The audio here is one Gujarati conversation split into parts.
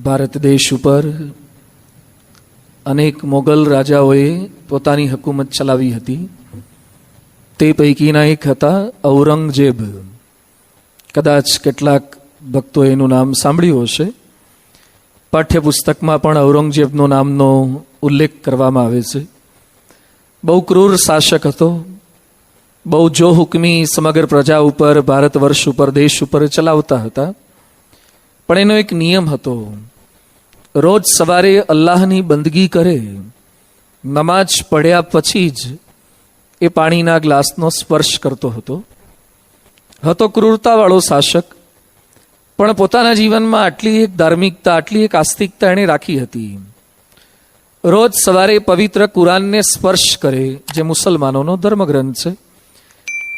ભારત દેશ ઉપર અનેક મોગલ રાજાઓએ પોતાની હકુમત ચલાવી હતી. તે પૈકીના એક હતા ઔરંગઝેબ. કદાચ કેટલાક ભક્તોએ એનું નામ સાંભળ્યું હશે. પાઠ્યપુસ્તકમાં પણ ઔરંગઝેબનો નામનો ઉલ્લેખ કરવામાં આવે છે. બહુ ક્રૂર શાસક હતો. બહુ જો હુકમી સમગ્ર પ્રજા ઉપર, ભારત વર્ષ ઉપર, દેશ ઉપર ચલાવતા હતા. પણ એનો એક નિયમ હતો. રોજ સવારે અલ્લાહની બંદગી કરે, નમાજ પડ્યા પછી જ એ પાણીના ગ્લાસનો સ્પર્શ કરતો હતો. ક્રૂરતાવાળો શાસક, પણ પોતાના જીવનમાં આટલી એક ધાર્મિકતા, આટલી એક આસ્તિકતા એણે રાખી હતી. રોજ સવારે પવિત્ર કુરાનને સ્પર્શ કરે, જે મુસલમાનોનો ધર્મગ્રંથ છે,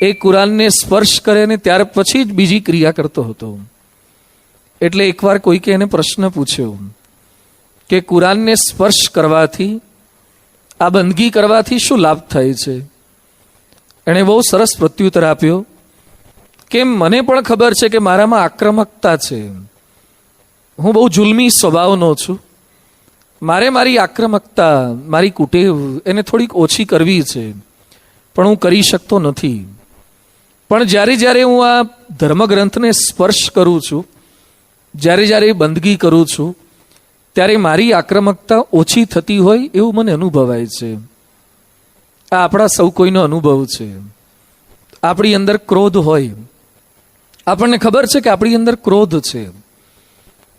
એ કુરાનને સ્પર્શ કરે ને ત્યાર પછી જ બીજી ક્રિયા કરતો હતો. એટલે એકવાર કોઈકે એને પ્રશ્ન પૂછ્યો કે કુરાનને સ્પર્શ કરવાથી, આ બંદગી કરવાથી શું લાભ થાય છે? એણે બહુ સરસ પ્રત્યુત્તર આપ્યો કે મને પણ ખબર છે કે મારામાં આક્રમકતા છે. હું બહુ જુલ્મી સ્વભાવનો છું. મારે મારી આક્રમકતા, મારી કુટેવ એને થોડીક ઓછી કરવી છે, પણ હું કરી શકતો નથી. પણ જ્યારે જ્યારે હું આ ધર્મગ્રંથને સ્પર્શ કરું છું, જ્યારે જ્યારે બંદગી કરું છું, ત્યારે મારી આક્રમકતા ઓછી થતી હોય એવું મને અનુભવાય છે. આ આપણા સૌ કોઈનો અનુભવ છે. આપણી અંદર ક્રોધ હોય, આપણને ખબર છે કે આપણી અંદર ક્રોધ છે.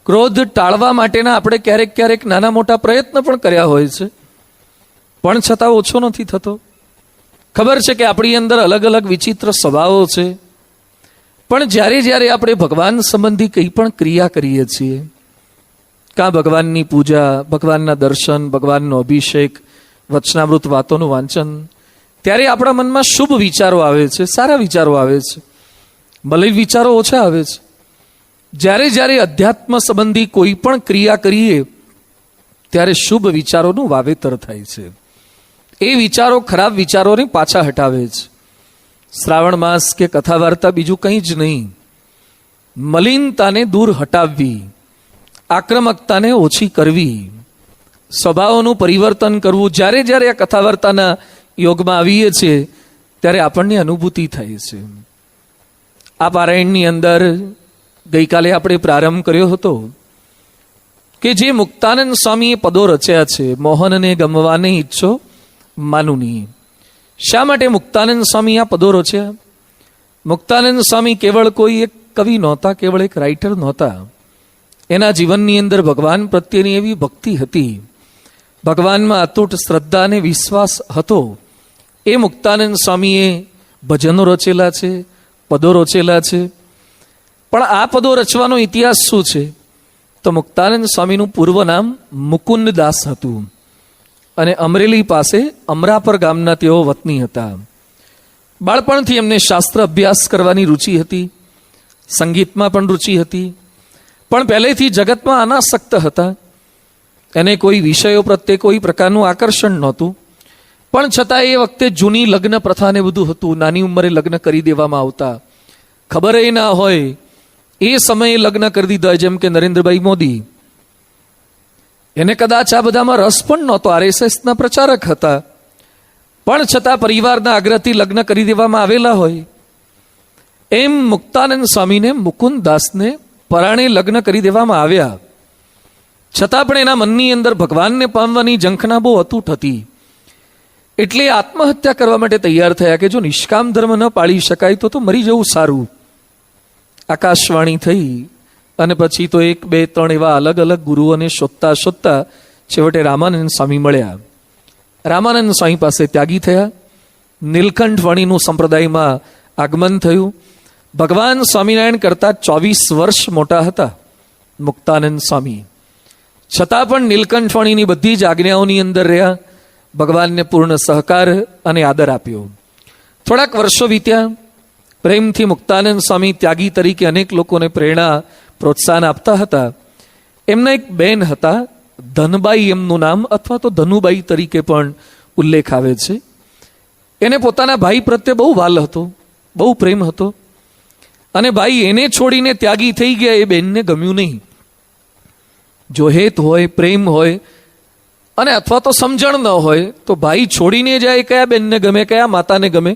ક્રોધ ટાળવા માટેના આપણે ક્યારેક ક્યારેક નાના મોટા પ્રયત્ન પણ કર્યા હોય છે, પણ છતાં ઓછો નથી થતો. ખબર છે કે આપણી અંદર અલગ અલગ વિચિત્ર સ્વભાવો છે, પણ જ્યારે જ્યારે આપણે ભગવાન સંબંધી કંઈ પણ ક્રિયા કરીએ છીએ, કાં ભગવાનની પૂજા, ભગવાનના દર્શન, ભગવાનનો અભિષેક, વચનામૃત વાતોનું વાંચન, ત્યારે આપણા મનમાં શુભ વિચારો આવે છે, સારા વિચારો આવે છે, મલિન વિચારો ઓછા આવે છે. જ્યારે જ્યારે અધ્યાત્મ સંબંધી કોઈ પણ ક્રિયા કરીએ ત્યારે શુભ વિચારોનું વાવેતર થાય છે. એ વિચારો ખરાબ વિચારોને પાછા હટાવે છે. શ્રાવણ માસ કે કથા વાર્તા બીજું કંઈ જ નહીં. મલિનતાને દૂર હટાવવી, આક્રમકતાને ઓછી કરવી, સ્વભાવોનું પરિવર્તન કરવું. જ્યારે જ્યારે આ કથા વાર્તાના યોગમાં આવીએ છીએ ત્યારે આપણને અનુભૂતિ થાય છે. આ પારાયણની અંદર ગઈકાલે આપણે પ્રારંભ કર્યો હતો કે જે મુક્તાનંદ સ્વામીએ પદો રચ્યા છે, મોહનને ગમવાને ઈચ્છો માનુની. શા માટે મુક્તાનંદ સ્વામી આ પદો રચ્યા? મુક્તાનંદ સ્વામી કેવળ કોઈ એક કવિ નહોતા, કેવળ એક રાઇટર નહોતા. એના જીવનની અંદર ભગવાન પ્રત્યેની એવી ભક્તિ હતી, ભગવાનમાં અતૂટ શ્રદ્ધા અને વિશ્વાસ હતો. એ મુક્તાનંદ સ્વામીએ ભજનો રચેલા છે, પદો રચેલા છે. પણ આ પદો રચવાનો ઇતિહાસ શું છે? તો મુક્તાનંદ સ્વામીનું પૂર્વ નામ મુકુંદદાસ હતું અને અમરેલી પાસે અમરાપર ગામના તેઓ વતની હતા. બાળપણથી એમને શાસ્ત્ર અભ્યાસ કરવાની રુચિ હતી, સંગીતમાં પણ રુચિ હતી, પણ પહેલેથી જગતમાં અનાસક્ત હતા. એને કોઈ વિષયો પ્રત્યે કોઈ પ્રકારનું આકર્ષણ નહોતું. પણ છતાં એ વખતે જૂની લગ્ન પ્રથાને બધું હતું. નાની ઉંમરે લગ્ન કરી દેવામાં આવતા, ખબર એ ના હોય એ સમયે લગ્ન કરી દીધા. જેમ કે નરેન્દ્રભાઈ મોદી, એને કદાચ આ બધામાં રસ પણ નહોતો, આરએસએસના પ્રચારક હતા, પણ છતાં પરિવારના આગ્રહથી લગ્ન કરી દેવામાં આવેલા હોય. એમ મુક્તાનંદ સ્વામીને, મુકુંદદાસને પરાણે લગ્ન કરી દેવામાં આવ્યા. છતાં પણ એના મનની અંદર ભગવાનને પામવાની ઝંખના બહુ અતૂટ હતી. એટલે આત્મહત્યા કરવા માટે તૈયાર થયા કે જો નિષ્કામ ધર્મ ન પાળી શકાય તો મરી જવું સારું. આકાશવાણી થઈ અને પછી તો 1, 2, 3 એવા અલગ અલગ ગુરુઓને શોધતા શોધતા છેવટે રામાનંદ સ્વામી મળ્યા. રામાનંદ સ્વામી પાસે ત્યાગી થયા. નીલકંઠ વાણીનું સંપ્રદાયમાં આગમન થયું. ભગવાન સ્વામિનારાયણ કરતા 24 વર્ષ મોટા હતા મુક્તાનંદ સ્વામી. છતાં પણ નીલકંઠ વાણીની બધી જ આજ્ઞાઓની અંદર રહ્યા. ભગવાનને પૂર્ણ સહકાર અને આદર આપ્યો. થોડાક વર્ષો વીત્યા. પ્રેમથી મુક્તાનંદ સ્વામી ત્યાગી તરીકે અનેક લોકોને પ્રેરણા, પ્રોત્સાહન આપતા હતા. એમના એક બેન હતા, ધનબાઈ એમનું નામ, અથવા તો ધનુબાઈ તરીકે પણ ઉલ્લેખ આવે છે. એને પોતાના ભાઈ પ્રત્યે બહુ વાલ હતો, બહુ પ્રેમ હતો. અને ભાઈ એને છોડીને ત્યાગી થઈ ગયા એ બેનને ગમ્યું નહીં. જો હેત હોય, પ્રેમ હોય અને અથવા તો સમજણ ન હોય તો ભાઈ છોડીને જાય, કયા બેનને ગમે, કયા માતાને ગમે.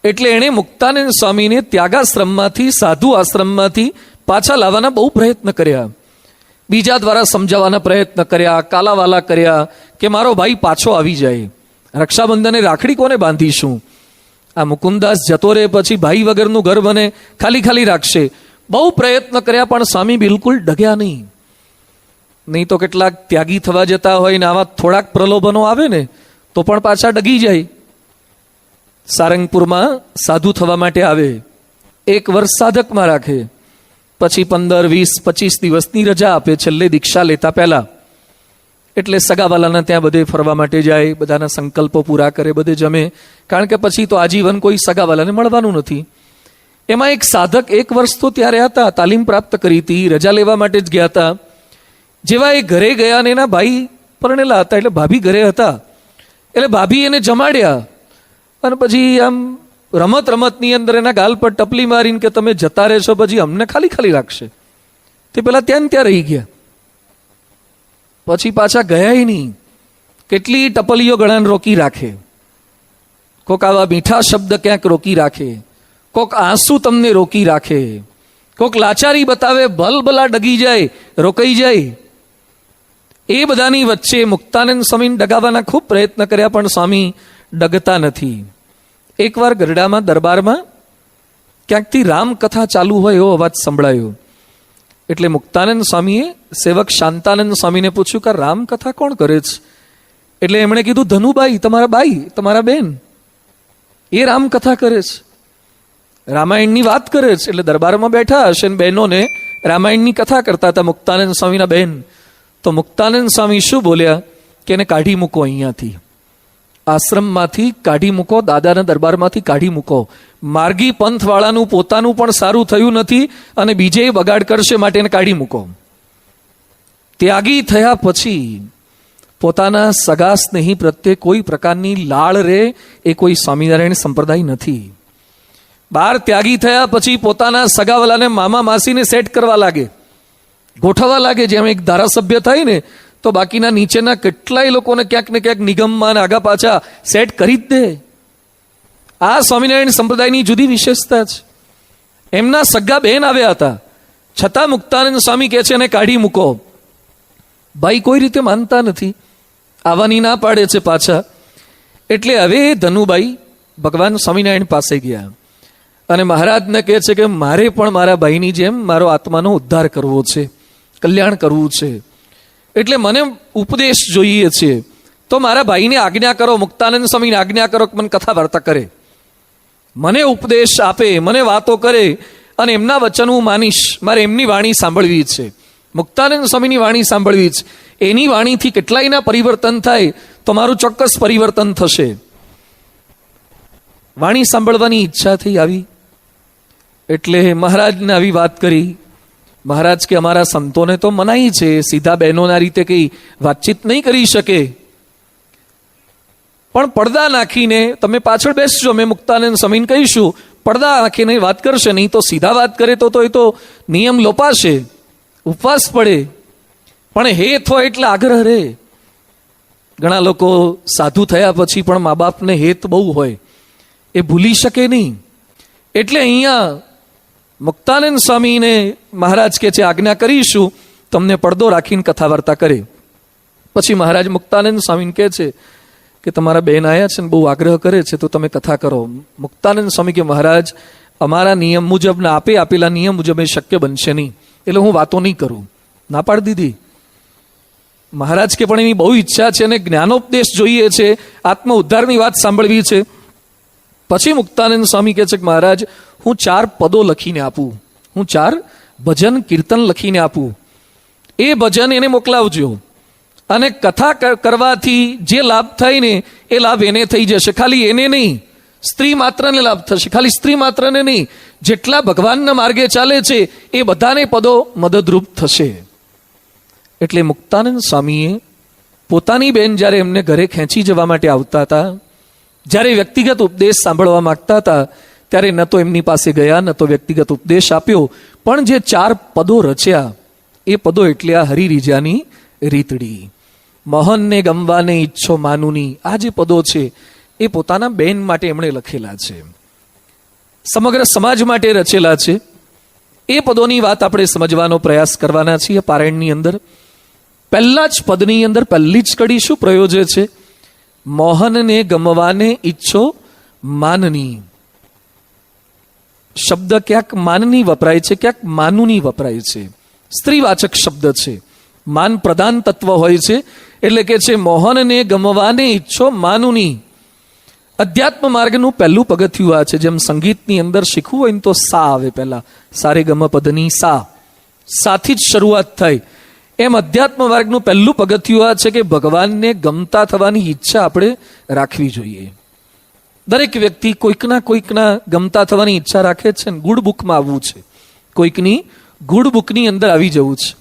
એટલે એણે મુક્તાનંદ સ્વામીને ત્યાગાશ્રમમાંથી, સાધુ આશ્રમમાંથી પાછા લાવવાના બહુ પ્રયત્ન કર્યા. બીજા દ્વારા સમજાવવાના પ્રયત્ન કર્યા, કાલાવાલા કર્યા કે મારો ભાઈ પાછો આવી જાય. રક્ષાબંધને રાખડી કોને બાંધીશું? આ મુકુંદાસ જતો રહે પછી ભાઈ વગરનું ઘર બને, ખાલી ખાલી રાખશે. બહુ પ્રયત્ન કર્યા પણ સ્વામી બિલકુલ ડગ્યા નહીં. નહીં તો કેટલાક ત્યાગી થવા જતા હોય ને આવા થોડાક પ્રલોભનો આવે ને તો પણ પાછા ડગી જાય. સારંગપુરમાં સાધુ થવા માટે આવે, 1 વર્ષ સાધકમાં રાખે, પછી 15, 20, 25 દિવસની રજા આપે છેલ્લે દીક્ષા લેતા પહેલા. એટલે સગાવાલાના ત્યાં બધે ફરવા માટે જાય, બધાના સંકલ્પો પૂરા કરે, બધે જમે. કારણ કે પછી તો આજીવન કોઈ સગાવાલાને મળવાનું નથી. એમાં એક સાધક 1 વર્ષ તો ત્યાં રહ્યા હતા, તાલીમ પ્રાપ્ત કરી હતી, રજા લેવા માટે જ ગયા હતા. જેવા એ ઘરે ગયા ને એના ભાઈ પરણેલા હતા, એટલે ભાભી ઘરે હતા. એટલે ભાભી એને જમાડ્યા અને પછી આમ રમતની અંદર એના ગાલ પર ટપલી મારીને કે તમે જતા રહેશો પછી અમને ખાલી ખાલી રાખશે. તે પેલા ત્યાં રહી ગયા, પછી પાછા ગયા નહીં. કેટલી ટપલીઓ ગળાને રોકી રાખે, કોક આવા મીઠા શબ્દ ક્યાંક રોકી રાખે, કોક આંસુ તમને રોકી રાખે, કોક લાચારી બતાવે, ભલભલા ડગી જાય, રોકાઈ જાય. એ બધાની વચ્ચે મુક્તાનંદ સ્વામીને ડગાવવાના ખૂબ પ્રયત્ન કર્યા પણ સ્વામી ડગતા નથી. એકવાર ગરડામાં દરબારમાં ક્યાંકથી રામકથા ચાલુ હોય એવો અવાજ સંભળાયો. એટલે મુક્તાનંદ સ્વામીએ સેવક શાંતાનંદ સ્વામીને પૂછ્યું કે રામકથા કોણ કરે છે? એટલે એમણે કીધું ધનુબાઈ, તમારા બાઈ, તમારા બેન, એ રામકથા કરે છે, રામાયણની વાત કરે છે. એટલે દરબારમાં બેઠા હશે ને બહેનોને રામાયણની કથા કરતા હતા મુક્તાનંદ સ્વામીના બેન. તો મુક્તાનંદ સ્વામી શું બોલ્યા કે એને કાઢી મૂકો, અહીંયાથી આશ્રમમાંથી કાઢી મૂકો, દાદાના દરબારમાંથી કાઢી મૂકો. માર્ગી પંથવાળાનું પોતાનું પણ સારું થયું નથી અને બીજે બગાડ કરશે, માટે એને કાઢી મૂકો. ત્યાગી થયા પછી પોતાના સગા સ્નેહી પ્રત્યે કોઈ પ્રકારની લાળ રે એ કોઈ સ્વામિનારાયણ સંપ્રદાય નથી. બાર ત્યાગી થયા પછી પોતાના સગાવાલાને મામા માસીને સેટ કરવા લાગે, ગોઠવવા લાગે. જેમ એક ધારાસભ્ય થાય ને તો બાકીના નીચેના કેટલાય લોકોને ક્યાંક ને ક્યાંક નિગમમાં આગા પાછા સેટ કરી જ દે. આ સ્વામિનારાયણ સંપ્રદાયની જુદી વિશેષતા છે. એમના સગા બેન આવ્યા હતા, છતાં મુક્તાનંદ સ્વામી કહે છે એને કાઢી મૂકો. ભાઈ કોઈ રીતે માનતા નથી, આવવાની ના પાડે છે પાછા. એટલે હવે ધનુબાઈ ભગવાન સ્વામિનારાયણ પાસે ગયા અને મહારાજને કહે છે કે મારે પણ મારા ભાઈની જેમ મારો આત્માનો ઉદ્ધાર કરવો છે, કલ્યાણ કરવું છે. એટલે મને ઉપદેશ જોઈએ છે, તો મારા ભાઈને આજ્ઞા કરો, મુક્તાનંદ સ્વામીને આજ્ઞા કરો કે મને કથા વાર્તા કરે, મને ઉપદેશ આપે, મને વાતો કરે અને એમના વચન હું માનીશ. મારે એમની વાણી સાંભળવી છે, મુક્તાનંદ સ્વામીની વાણી સાંભળવી છે. એની વાણીથી કેટલાયના પરિવર્તન થાય તો મારું ચોક્કસ પરિવર્તન થશે. વાણી સાંભળવાની ઈચ્છા થઈ આવી. એટલે મહારાજને આવી વાત કરી. મહારાજ કે અમારા સંતોને તો મનાઈ છે, સીધા બહેનોના રીતે કઈ વાતચીત નહીં કરી શકે, પણ પડદા નાખીને તમે પાછળ બેસજો, મેં મુક્તાનંદ સ્વામીને કહીશું, પડદા નાખીને વાત કરશે. નહીં તો સીધા વાત કરે તો એ તો નિયમ લોપાશે, ઉપવાસ પડે. પણ હેત હોય એટલે આગ્રહ રહે. ઘણા લોકો સાધુ થયા પછી પણ મા બાપને હેત બહુ હોય, એ ભૂલી શકે નહીં. એટલે અહીંયા મુક્તાનંદ સ્વામીને મહારાજ કે છે આજ્ઞા કરીશું, તમને પડદો રાખીને કથા વાર્તા કરે. પછી મહારાજ મુક્તાનંદ સ્વામીને કહે છે કે તમારા બેન આવ્યા છે ને બહુ આગ્રહ કરે છે તો તમે કથા કરો. મુક્તાનંદ સ્વામી કે મહારાજ અમારા નિયમ મુજબ ને આપે આપેલા નિયમ મુજબ એ શક્ય બનશે નહીં, એટલે હું વાતો નહીં કરું. ના પાડી દીધી. મહારાજ કે પણ એની બહુ ઈચ્છા છે અને જ્ઞાનોપદેશ જોઈએ છે, આત્મ ઉદ્ધારની વાત સાંભળવી છે. પછી મુક્તાનંદ સ્વામી કહે છે કે મહારાજ હું 4 પદો લખીને આપું, હું 4 ભજન કીર્તન લખીને આપું, એ ભજન એને મોકલાવજો અને કથા કરવાથી જે લાભ થાય ને એ લાભ એને થઈ જશે. ખાલી એને નહીં, સ્ત્રી માત્રને લાભ થશે. ખાલી સ્ત્રી માત્રને નહીં, જેટલા ભગવાનના માર્ગે ચાલે છે એ બધાને પદો મદદરૂપ થશે. એટલે મુક્તાનંદ સ્વામીએ પોતાની બેન જ્યારે એમને ઘરે ખેંચી જવા માટે આવતા હતા, જ્યારે વ્યક્તિગત ઉપદેશ સાંભળવા માંગતા હતા, ત્યારે ન તો એમની પાસે ગયા, ન તો વ્યક્તિગત ઉપદેશ આપ્યો, પણ જે 4 પદો રચ્યા એ પદો એટલે આ હરિરીજાની રીતડી. મોહનને ગમવાને ઈચ્છો માનુની, આ જે પદો છે એ પોતાના બેન માટે એમણે લખેલા છે, સમગ્ર સમાજ માટે રચેલા છે. એ પદોની વાત આપણે સમજવાનો પ્રયાસ કરવાના છીએ પારાયણની અંદર. પહેલા જ પદની અંદર પહેલી જ કડી શું પ્રયોજે છે? મોહનને ગમવાને ઈચ્છો માનની. શબ્દ ક્યાંક માનની વપરાય છે, ક્યાંક માનુની વપરાય છે. સ્ત્રીવાચક શબ્દ છે, માન પ્રધાન તત્વ હોય છે. એટલે કે છે મોહનને ગમવાને ઈચ્છો માનુની. અધ્યાત્મ માર્ગનું પહેલું પગથિયું આ છે. જેમ સંગીતની અંદર શીખવું હોય ને તો સા આવે પહેલા, સારે ગમ પદની સા, સાથી જ શરૂઆત થાય. એમ અધ્યાત્મ માર્ગનું પહેલું પગથિયું આ છે કે ભગવાનને ગમતા થવાની ઈચ્છા આપણે રાખવી જોઈએ. દરેક વ્યક્તિ કોઈકના ગમતા થવાની ઈચ્છા રાખે છે ને. ગુડ બુકમાં આવવું છે, કોઈકની ગુડ બુકની અંદર આવી જવું છે.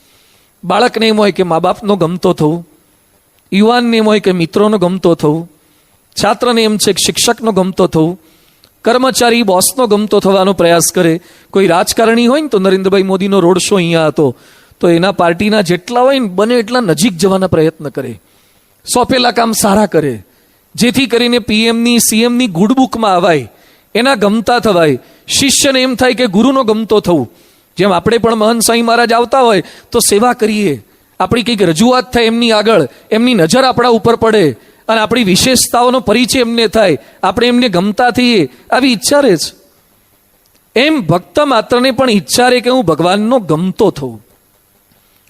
બાળકને એમ હોય કે મા બાપનો ગમતો થવું, યુવાનને એમ હોય કે મિત્રોનો ગમતો થવું, છાત્રને એમ છે કે શિક્ષકનો ગમતો થવું, કર્મચારી બોસનો ગમતો થવાનો પ્રયાસ કરે. કોઈ રાજકારણી હોય ને તો નરેન્દ્રભાઈ મોદીનો રોડ શો અહીંયા હતો તો એના પાર્ટીના જેટલા હોય ને બને એટલા નજીક જવાના પ્રયત્ન કરે, સોંપેલા કામ સારા કરે, જેથી કરીને પીએમની સીએમની ગુડ બુકમાં આવાય, એના ગમતા થવાય. શિષ્યને એમ થાય કે ગુરુનો ગમતો થવું. જેમ આપણે પણ મહંત સ્વામી મહારાજ આવતા હોય તો સેવા કરીએ, આપણી કંઈક રજૂઆત થાય એમની આગળ, એમની નજર આપણા ઉપર પડે અને આપણી વિશેષતાઓનો પરિચય એમને થાય, આપણે એમને ગમતા થઈએ, આવી ઈચ્છા રહે છે. એમ ભક્ત માત્રને પણ ઈચ્છા રહે કે હું ભગવાનનો ગમતો થઉં.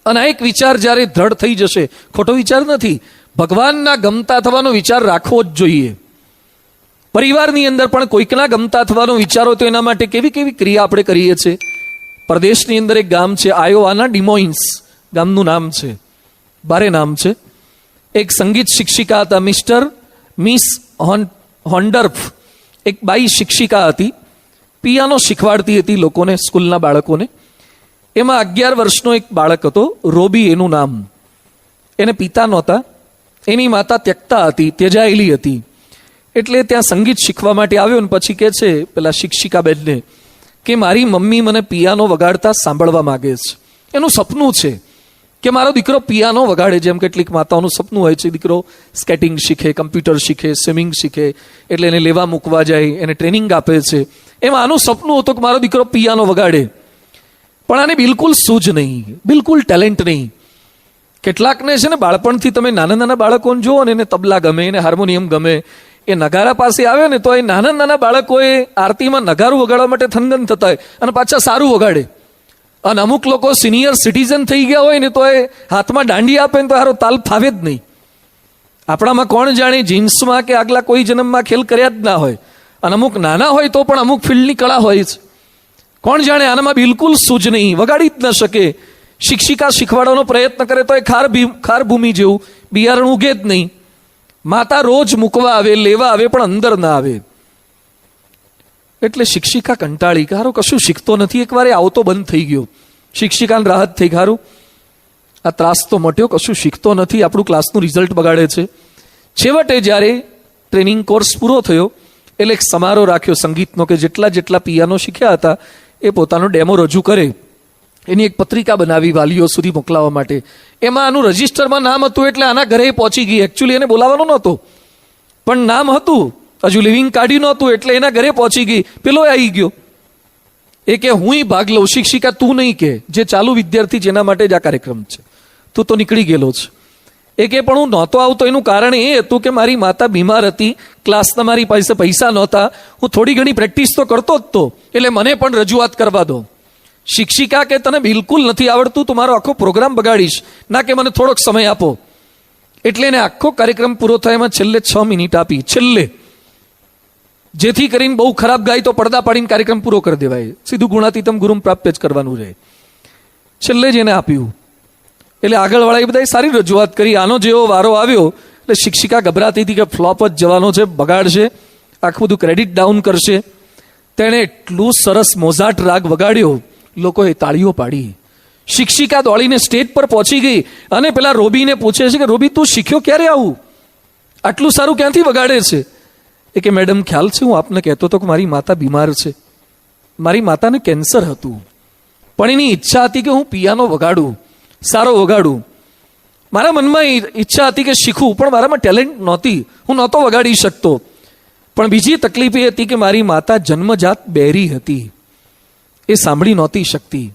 અને આ એક વિચાર જ્યારે દ્રઢ થઈ જશે, ખોટો વિચાર નથી, ભગવાનના ગમતા થવાનો વિચાર રાખવો જ જોઈએ. પરિવારની અંદર પણ કોઈકના ગમતા થવાનો વિચારો તો એના માટે કેવી કેવી ક્રિયા આપણે કરીએ છીએ. પ્રદેશની અંદર એક ગામ છે, આયોવાના ડિમોઇન્સ ગામનું નામ છે, બારે નામ છે. એક સંગીત શિક્ષિકા હતા, મિસ હોન્ડર્ફ, એક બાઈ શિક્ષિકા હતી. પિયાનો શીખવાડતી હતી લોકોને, સ્કૂલના બાળકોને. એમાં 11 વર્ષનો એક બાળક હતો, રોબી એનું નામ. એને પિતા નહોતા, એની માતા ત્યક્તા હતી, ત્યજાયેલી હતી. એટલે ત્યાં સંગીત શીખવા માટે આવ્યો ને પછી કે છે પેલા શિક્ષિકા બેનને કે મારી મમ્મી મને પિયાનો વગાડતા સાંભળવા માંગે છે. એનું સપનું છે કે મારો દીકરો પિયાનો વગાડે. જેમ કેટલીક માતાઓનું સપનું હોય છે દીકરો સ્કેટિંગ શીખે, કમ્પ્યુટર શીખે, સ્વિમિંગ શીખે, એટલે એને લેવા મૂકવા જાય, એને ટ્રેનિંગ આપે છે. એમાં આનું સપનું હતું કે મારો દીકરો પિયાનો વગાડે. પણ આને બિલકુલ સૂઝ નહીં, બિલકુલ ટેલેન્ટ નહીં. કેટલાકને છે ને બાળપણથી તમે નાના નાના બાળકોને જુઓ ને, એને તબલા ગમે, એને હાર્મોનિયમ ગમે, એ નગારા પાસે આવે ને તો એ નાના નાના બાળકોએ આરતીમાં નગારું વગાડવા માટે થનગન થતા હોય અને પાછા સારું વગાડે. અને અમુક લોકો સિનિયર સિટીઝન થઈ ગયા હોય ને તો એ હાથમાં દાંડી આપે ને તો હારો તાલ ફાવે જ નહીં. આપણામાં કોણ જાણે જીન્સમાં કે આગલા કોઈ જન્મમાં ખેલ કર્યા જ ના હોય. અને અમુક નાના હોય તો પણ અમુક ફિલ્ડની કળા હોય છે. કોણ જાણે આનામાં બિલકુલ સૂઝ નહીં, વગાડી જ ન શકે. શિક્ષિકા શીખવાડવાનો પ્રયત્ન કરે તો એ ખાર ભૂમિ જેવું બિયારણ ઉગે જ નહીં. માતા રોજ મૂકવા આવે, લેવા આવે, પણ અંદર ના આવે. એટલે શિક્ષિકા કંટાળી, હારો કશું શીખતો નથી. એકવાર એ આવતો બંધ થઈ ગયો, શિક્ષિકાને રાહત થઈ, હારું આ ત્રાસ તો મટ્યો, કશું શીખતો નથી, આપણું ક્લાસનું રિઝલ્ટ બગાડે છે. છેવટે જ્યારે ટ્રેનિંગ કોર્સ પૂરો થયો એટલે એક સમારોહ રાખ્યો સંગીતનો કે જેટલા પિયાનો શીખ્યા હતા એ પોતાનો ડેમો રજૂ કરે. એની એક પત્રિકા બનાવી વાલીઓ સુધી મોકલાવવા માટે. એમાં આનું રજિસ્ટરમાં નામ હતું એટલે આના ઘરે પહોંચી ગઈ. એકચ્યુઅલી એને બોલાવવાનો નહોતો પણ નામ હતું, હજુ લિવિંગ કાઢ્યું નહોતું એટલે એના ઘરે પહોંચી ગઈ. પેલો આવી ગયો, એ કે હું ભાગ લઉં. શિક્ષિકા તું નહીં કે, જે ચાલુ વિદ્યાર્થી જેના માટે જ આ કાર્યક્રમ છે, તું તો નીકળી ગયેલો છે. એ કે પણ હું નહોતો આવતો એનું કારણ એ હતું કે મારી માતા બીમાર હતી, ક્લાસના મારી પાસે પૈસા નહોતા, હું થોડી ઘણી પ્રેક્ટિસ તો કરતો જ તો, એટલે મને પણ રજૂઆત કરવા દો. શિક્ષિકા કે તને બિલકુલ નથી આવડતું, તું મારો આખો પ્રોગ્રામ બગાડીશ, ના કે મને થોડોક સમય આપો. એટલે એને આખો કાર્યક્રમ પૂરો થાય એમાં છેલ્લે 6 મિનિટ આપી, છેલ્લે, જેથી કરીને બહુ ખરાબ ગાય તો પડદા પાડીને કાર્યક્રમ પૂરો કરી દેવાય. સીધું ગુણાતીતમ ગુરુમ પ્રાપ્ય જ કરવાનું રહે. છેલ્લે જ એને આપ્યું. એટલે આગળવાળાએ બધાએ સારી રજૂઆત કરી. આનો જેવો વારો આવ્યો એટલે શિક્ષિકા ગભરાતી હતી કે ફ્લોપ જ જવાનો છે, બગાડશે, આખું બધું ક્રેડિટ ડાઉન કરશે. તેણે એટલું સરસ મોઝાર્ટ રાગ વગાડ્યો, લોકોએ તાળીઓ પાડી. શિક્ષિકા દોડીને સ્ટેજ પર પહોંચી ગઈ અને પેલા રોબીને પૂછે છે કે રોબી તું શીખ્યો ક્યારે આવું, આટલું સારું ક્યાંથી વગાડે છે? એ કે મેડમ ખ્યાલ છે, હું આપને કહેતો હતો કે મારી માતા બીમાર છે, મારી માતાને કેન્સર હતું, પણ એની ઈચ્છા હતી કે હું પિયાનો વગાડું. સારો વગાડું. મારા મનમાં ઈચ્છા હતી કે શીખું, પણ મારામાં ટેલેન્ટ નહોતી, હું નહોતો વગાડી શકતો. પણ બીજી તકલીફ એ હતી કે મારી માતા જન્મજાત બહેરી હતી, એ સાંભળી નહોતી શકતી.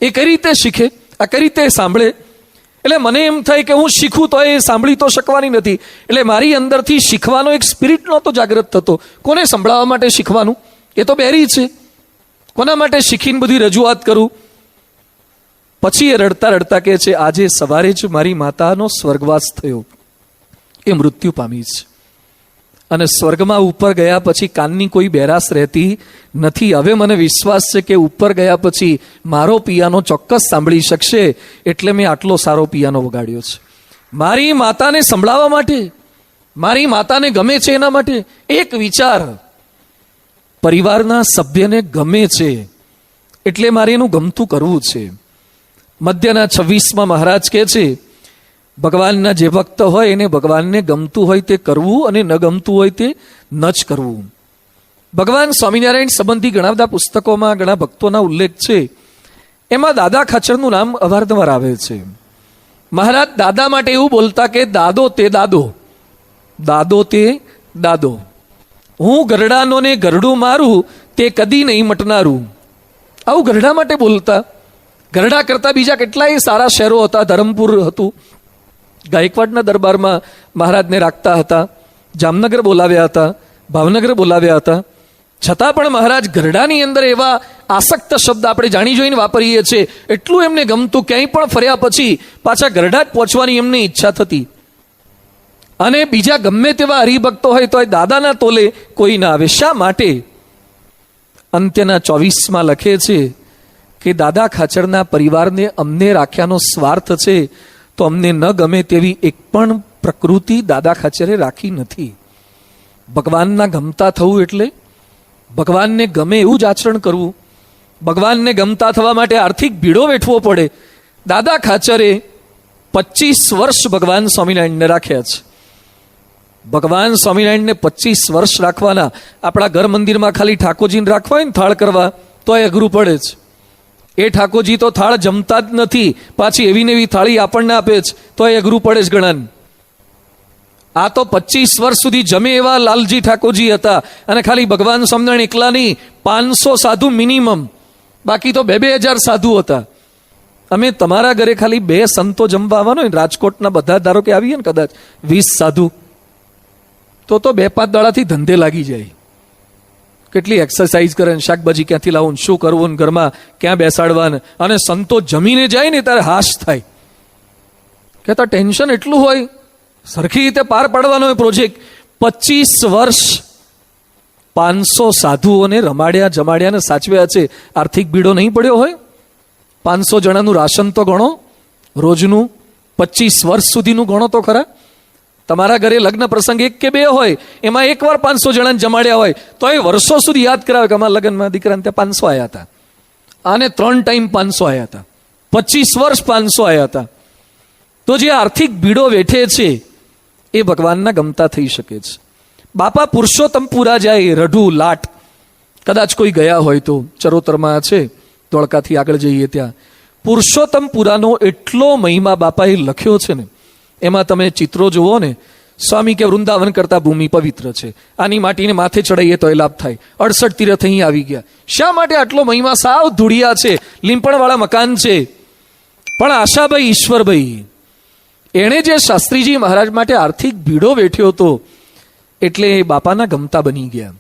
એ કઈ રીતે શીખે, આ કઈ રીતે સાંભળે? એટલે મને એમ થાય કે હું શીખું તો એ સાંભળી તો શકવાની નથી. એટલે મારી અંદરથી શીખવાનો એક સ્પિરિટ નહોતો જાગૃત થતો. કોને સંભળાવવા માટે શીખવાનું? એ તો બહેરી છે, કોના માટે શીખીને બધી રજૂઆત કરું? પછી એ રડતા રડતા કહે છે, આજે સવારે જ મારી માતાનો સ્વર્ગવાસ થયો, એ મૃત્યુ પામી છે. અને સ્વર્ગમાં ઉપર ગયા પછી કાનની કોઈ બેરાશ રહેતી નથી. હવે મને વિશ્વાસ છે કે ઉપર ગયા પછી મારો પિયાનો ચોક્કસ સાંભળી શકશે, એટલે મેં આટલો સારો પિયાનો વગાડ્યો છે. મારી માતાને સંભળાવવા માટે, મારી માતાને ગમે છે એના માટે. એક વિચાર, પરિવારના સભ્યને ગમે છે એટલે મારે એનું ગમતું કરવું છે. મધ્યના 26માં મહારાજ કહે છે, ભગવાનના જે ભક્ત હોય એને ભગવાનને ગમતું હોય તે કરવું અને ન ગમતું હોય તે ન જ કરવું. ભગવાન સ્વામિનારાયણ સંબંધી ઘણા બધા પુસ્તકોમાં ઘણા ભક્તોના ઉલ્લેખ છે. એમાં દાદા ખાચરનું નામ અવારનવાર આવે છે. મહારાજ દાદા માટે એવું બોલતા કે દાદો તે દાદો, દાદો તે દાદો, હું ગરડાનો ને ગરડું મારું તે કદી નહીં મટનારું. આવું ગરડા માટે બોલતા. ગરડા કરતા બીજા કેટલાય સારા શહેરો હતા. ધરમપુર હતું, ગાયકવાડના દરબારમાં મહારાજને રાખતા હતા, જામનગર બોલાવ્યા હતા, ભાવનગર બોલાવ્યા હતા. છતાં પણ મહારાજ ગરડાની અંદર એવા આસક્ત શબ્દ આપણે જાણી જોઈને વાપરીએ છીએ. એટલું એમને ગમતું, ક્યાંય પણ ફર્યા પછી પાછા ગરડા જ પહોંચવાની એમની ઈચ્છા થતી. અને બીજા ગમે તેવા હરિભક્તો હોય તો દાદાના તોલે કોઈ ના આવે. શા માટે? અંત્યના 24માં લખે છે કે દાદા ખાચરના પરિવારને અમને રાખ્યાનો સ્વાર્થ છે, તો અમને ન ગમે તેવી એક પણ પ્રકૃતિ દાદા ખાચરે રાખી નથી. ભગવાનના ગમતા થવું એટલે ભગવાનને ગમે એવું જ આચરણ કરવું. ભગવાનને ગમતા થવા માટે આર્થિક ભીડો વેઠવો પડે. દાદા ખાચરે 25 વર્ષ ભગવાન સ્વામિનારાયણને રાખ્યા છે. ભગવાન સ્વામિનારાયણને 25 વર્ષ રાખવાના. આપણા ઘર મંદિરમાં ખાલી ઠાકોરજીને રાખવા હોય ને થાળ કરવા તો એ અઘરું પડે છે. એ ઠાકોરજી તો થાળ જમતા જ નથી, પાછી એવી ને એવી થાળી આપણને આપે છે, તો એ અઘરું પડે છે ઘણાને. આ તો 25 વર્ષ સુધી જમે એવા લાલજી ઠાકોરજી હતા. અને ખાલી ભગવાન સ્વામિનારાયણ એકલા નહીં, 500 સાધુ મિનિમમ, બાકી તો 2,000 સાધુ હતા. અમે તમારા ઘરે ખાલી 2 સંતો જમવા આવવાનો હોય, રાજકોટના બધા ધારો કે આવીએ ને કદાચ 20 સાધુ, તો 2-5 દાડાથી ધંધે લાગી જાય. કેટલી એક્સરસાઇઝ કરે, શાકભાજી ક્યાંથી લાવવું, શું કરવું, ઘરમાં ક્યાં બેસાડવા. અને સંતો જમીને જાય ને ત્યારે હાશ થાય. કહેતા ટેન્શન એટલું હોય, સરખી રીતે પાર પાડવાનો હોય પ્રોજેક્ટ. 25 વર્ષ 500 સાધુઓને રમાડ્યા, જમાડ્યા ને સાચવ્યા છે. આર્થિક બીડો નહીં પડ્યો હોય? 500 જણાનું રાશન તો ગણો રોજનું, 25 વર્ષ સુધીનું ગણો તો ખરા. તમારા ઘરે લગ્ન પ્રસંગ 1 કે 2 હોય, એમાં એકવાર 500 જણાને જમાડ્યા હોય તો એ વર્ષો સુધી યાદ કરાવે કે અમારા લગ્નમાં દીકરાને ત્યાં 500 આવ્યા હતા, આને 3 ટાઈમ 500 આવ્યા હતા, 25 વર્ષ 500 આવ્યા હતા. તો જે આર્થિક ભીડો વેઠે છે એ ભગવાનના ગમતા થઈ શકે છે. બાપા પુરુષોત્તમપુરા જાય, રઢુ લાટ, કદાચ કોઈ ગયા હોય તો ચરોતરમાં છે, ધોળકાથી આગળ જઈએ ત્યાં પુરુષોત્તમપુરાનો એટલો મહિમા બાપાએ લખ્યો છે ને. એમાં તમે ચિત્રો જુઓ ને, સ્વામી કે વૃંદાવન કરતા ભૂમિ પવિત્ર છે, આની માટીને માથે ચડાઈએ તો એ લાભ થાય. 68 તીર્થ અહીં આવી ગયા. શા માટે આટલો મહિમા? સાવ ધૂળિયા છે, લીંપણવાળા મકાન છે. પણ આશાભાઈ ઈશ્વરભાઈ એણે જે શાસ્ત્રીજી મહારાજ માટે આર્થિક ભીડો વેઠ્યો હતો એટલે એ બાપાના ગમતા બની ગયા.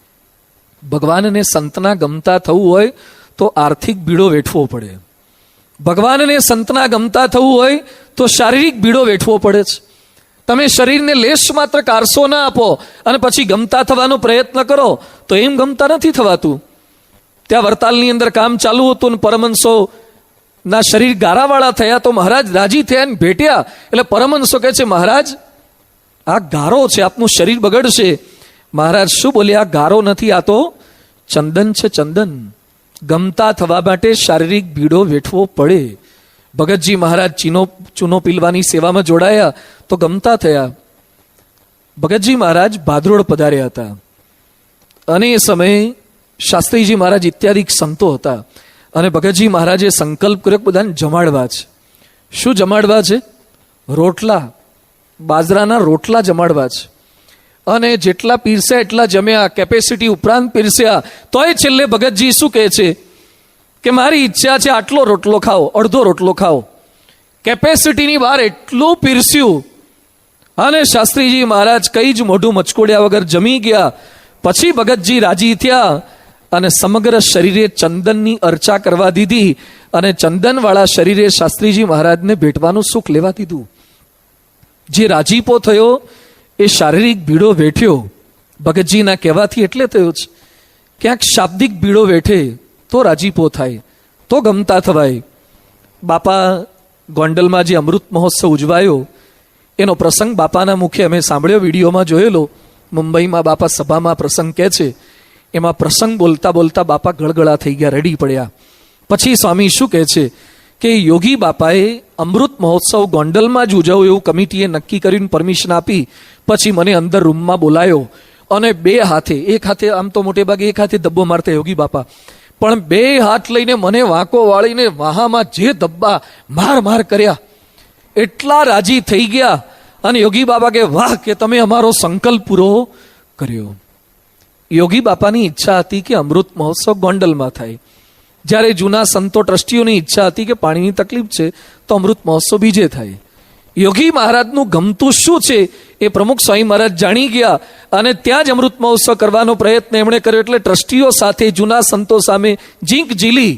ભગવાનને સંતના ગમતા થવું હોય તો આર્થિક ભીડો વેઠવો પડે. ભગવાનને સંતના ગમતા થવું હોય તો શારીરિક ભીડો વેઠવો પડે છે. તમે શરીરને લેશ માત્ર કારસો ના આપો અને પછી ગમતા થવાનો પ્રયત્ન કરો તો એમ ગમતા નથી થવાતું. ત્યાં વરતાલની અંદર કામ ચાલુ હતું ને પરમહંસો ના શરીર ગારાવાળા થયા તો મહારાજ રાજી થયા ને ભેટ્યા. એટલે પરમહંસો કહે છે, મહારાજ આ ગારો છે, આપનું શરીર બગડશે. મહારાજ શું બોલ્યા? ગારો નથી, આ તો ચંદન છે, ચંદન. ગમતા થવા માટે શારીરિક ભીડો વેઠવો પડે. ભગતજી મહારાજ ચૂનો પીલવાની સેવામાં જોડાયા તો ગમતા થયા. ભગતજી મહારાજ ભાદરોડ પધાર્યા હતા અને એ સમયે શાસ્ત્રીજી મહારાજ ઇત્યાદિ સંતો હતા. અને ભગતજી મહારાજે સંકલ્પ કર્યો બધાને જમાડવા છે. શું જમાડવા છે? રોટલા, બાજરાના રોટલા જમાડવા છે. અને જેટલા પીરસ્યા એટલા જમ્યા, કેપેસિટી ઉપરાંત પીરસ્યા. તોય છેલ્લે ભગતજી શું કહે છે કે મારી ઈચ્છા છે આટલો રોટલો ખાઓ, અડધો રોટલો ખાઓ. કેપેસિટીની બહાર એટલું પીરસ્યું અને શાસ્ત્રીજી મહારાજ કઈ જ મોઢું મચકોડ્યા વગર જમી ગયા. પછી ભગતજી રાજી થયા અને સમગ્ર શરીરે ચંદનની અર્ચા કરવા દીધી અને ચંદનવાળા શરીરે શાસ્ત્રીજી મહારાજને ભેટવાનું સુખ લેવા દીધું. જે રાજીપો થયો એ શારીરિક ભીડો વેઠ્યો ભગતજીના કહેવાથી એટલે થયો છે. ક્યાંક શાબ્દિક ભીડો વેઠે તો રાજીપો થાય, તો ગમતા થવાય. બાપા ગોંડલમાં જે અમૃત મહોત્સવ ઉજવાયો એનો પ્રસંગ બાપાના મુખે અમે સાંભળ્યો, વિડીયોમાં જોયેલો. મુંબઈમાં બાપા સભામાં પ્રસંગ કહે છે. એમાં પ્રસંગ બોલતા બોલતા બાપા ગળગળા થઈ ગયા, રડી પડ્યા. પછી સ્વામી શું કહે છે કે યોગી બાપાએ અમૃત મહોત્સવ ગોંડલમાં જ ઉજવવું એવું કમિટીએ નક્કી કરીને પરમિશન આપી. પછી મને અંદર રૂમમાં બોલાયો અને બે હાથે, એક હાથે આમ તો મોટે ભાગે એક હાથે ધબ્બો મારતા યોગી બાપા, પણ બે હાથ લઈને મને વાંકો વાળીને વાહામાં જે ધબ્બા માર માર કર્યા, એટલા રાજી થઈ ગયા. અને યોગી બાપા કે વાહ, કે તમે અમારો સંકલ્પ પૂરો કર્યો. યોગી બાપાની ઈચ્છા હતી કે અમૃત મહોત્સવ ગોંડલમાં થાય, જ્યારે જૂના સંતો ટ્રસ્ટીઓની ઈચ્છા હતી કે પાણીની તકલીફ છે તો અમૃત મહોત્સવ બીજે થાય. યોગી મહારાજનું ગમતું શું છે એ પ્રમુખ સ્વામી મહારાજ જાણી ગયા અને ત્યાં જ અમૃત મહોત્સવ કરવાનો પ્રયત્ન એમણે કર્યો. એટલે ટ્રસ્ટીઓ સાથે જૂના સંતો સામે જીંક ઝીલી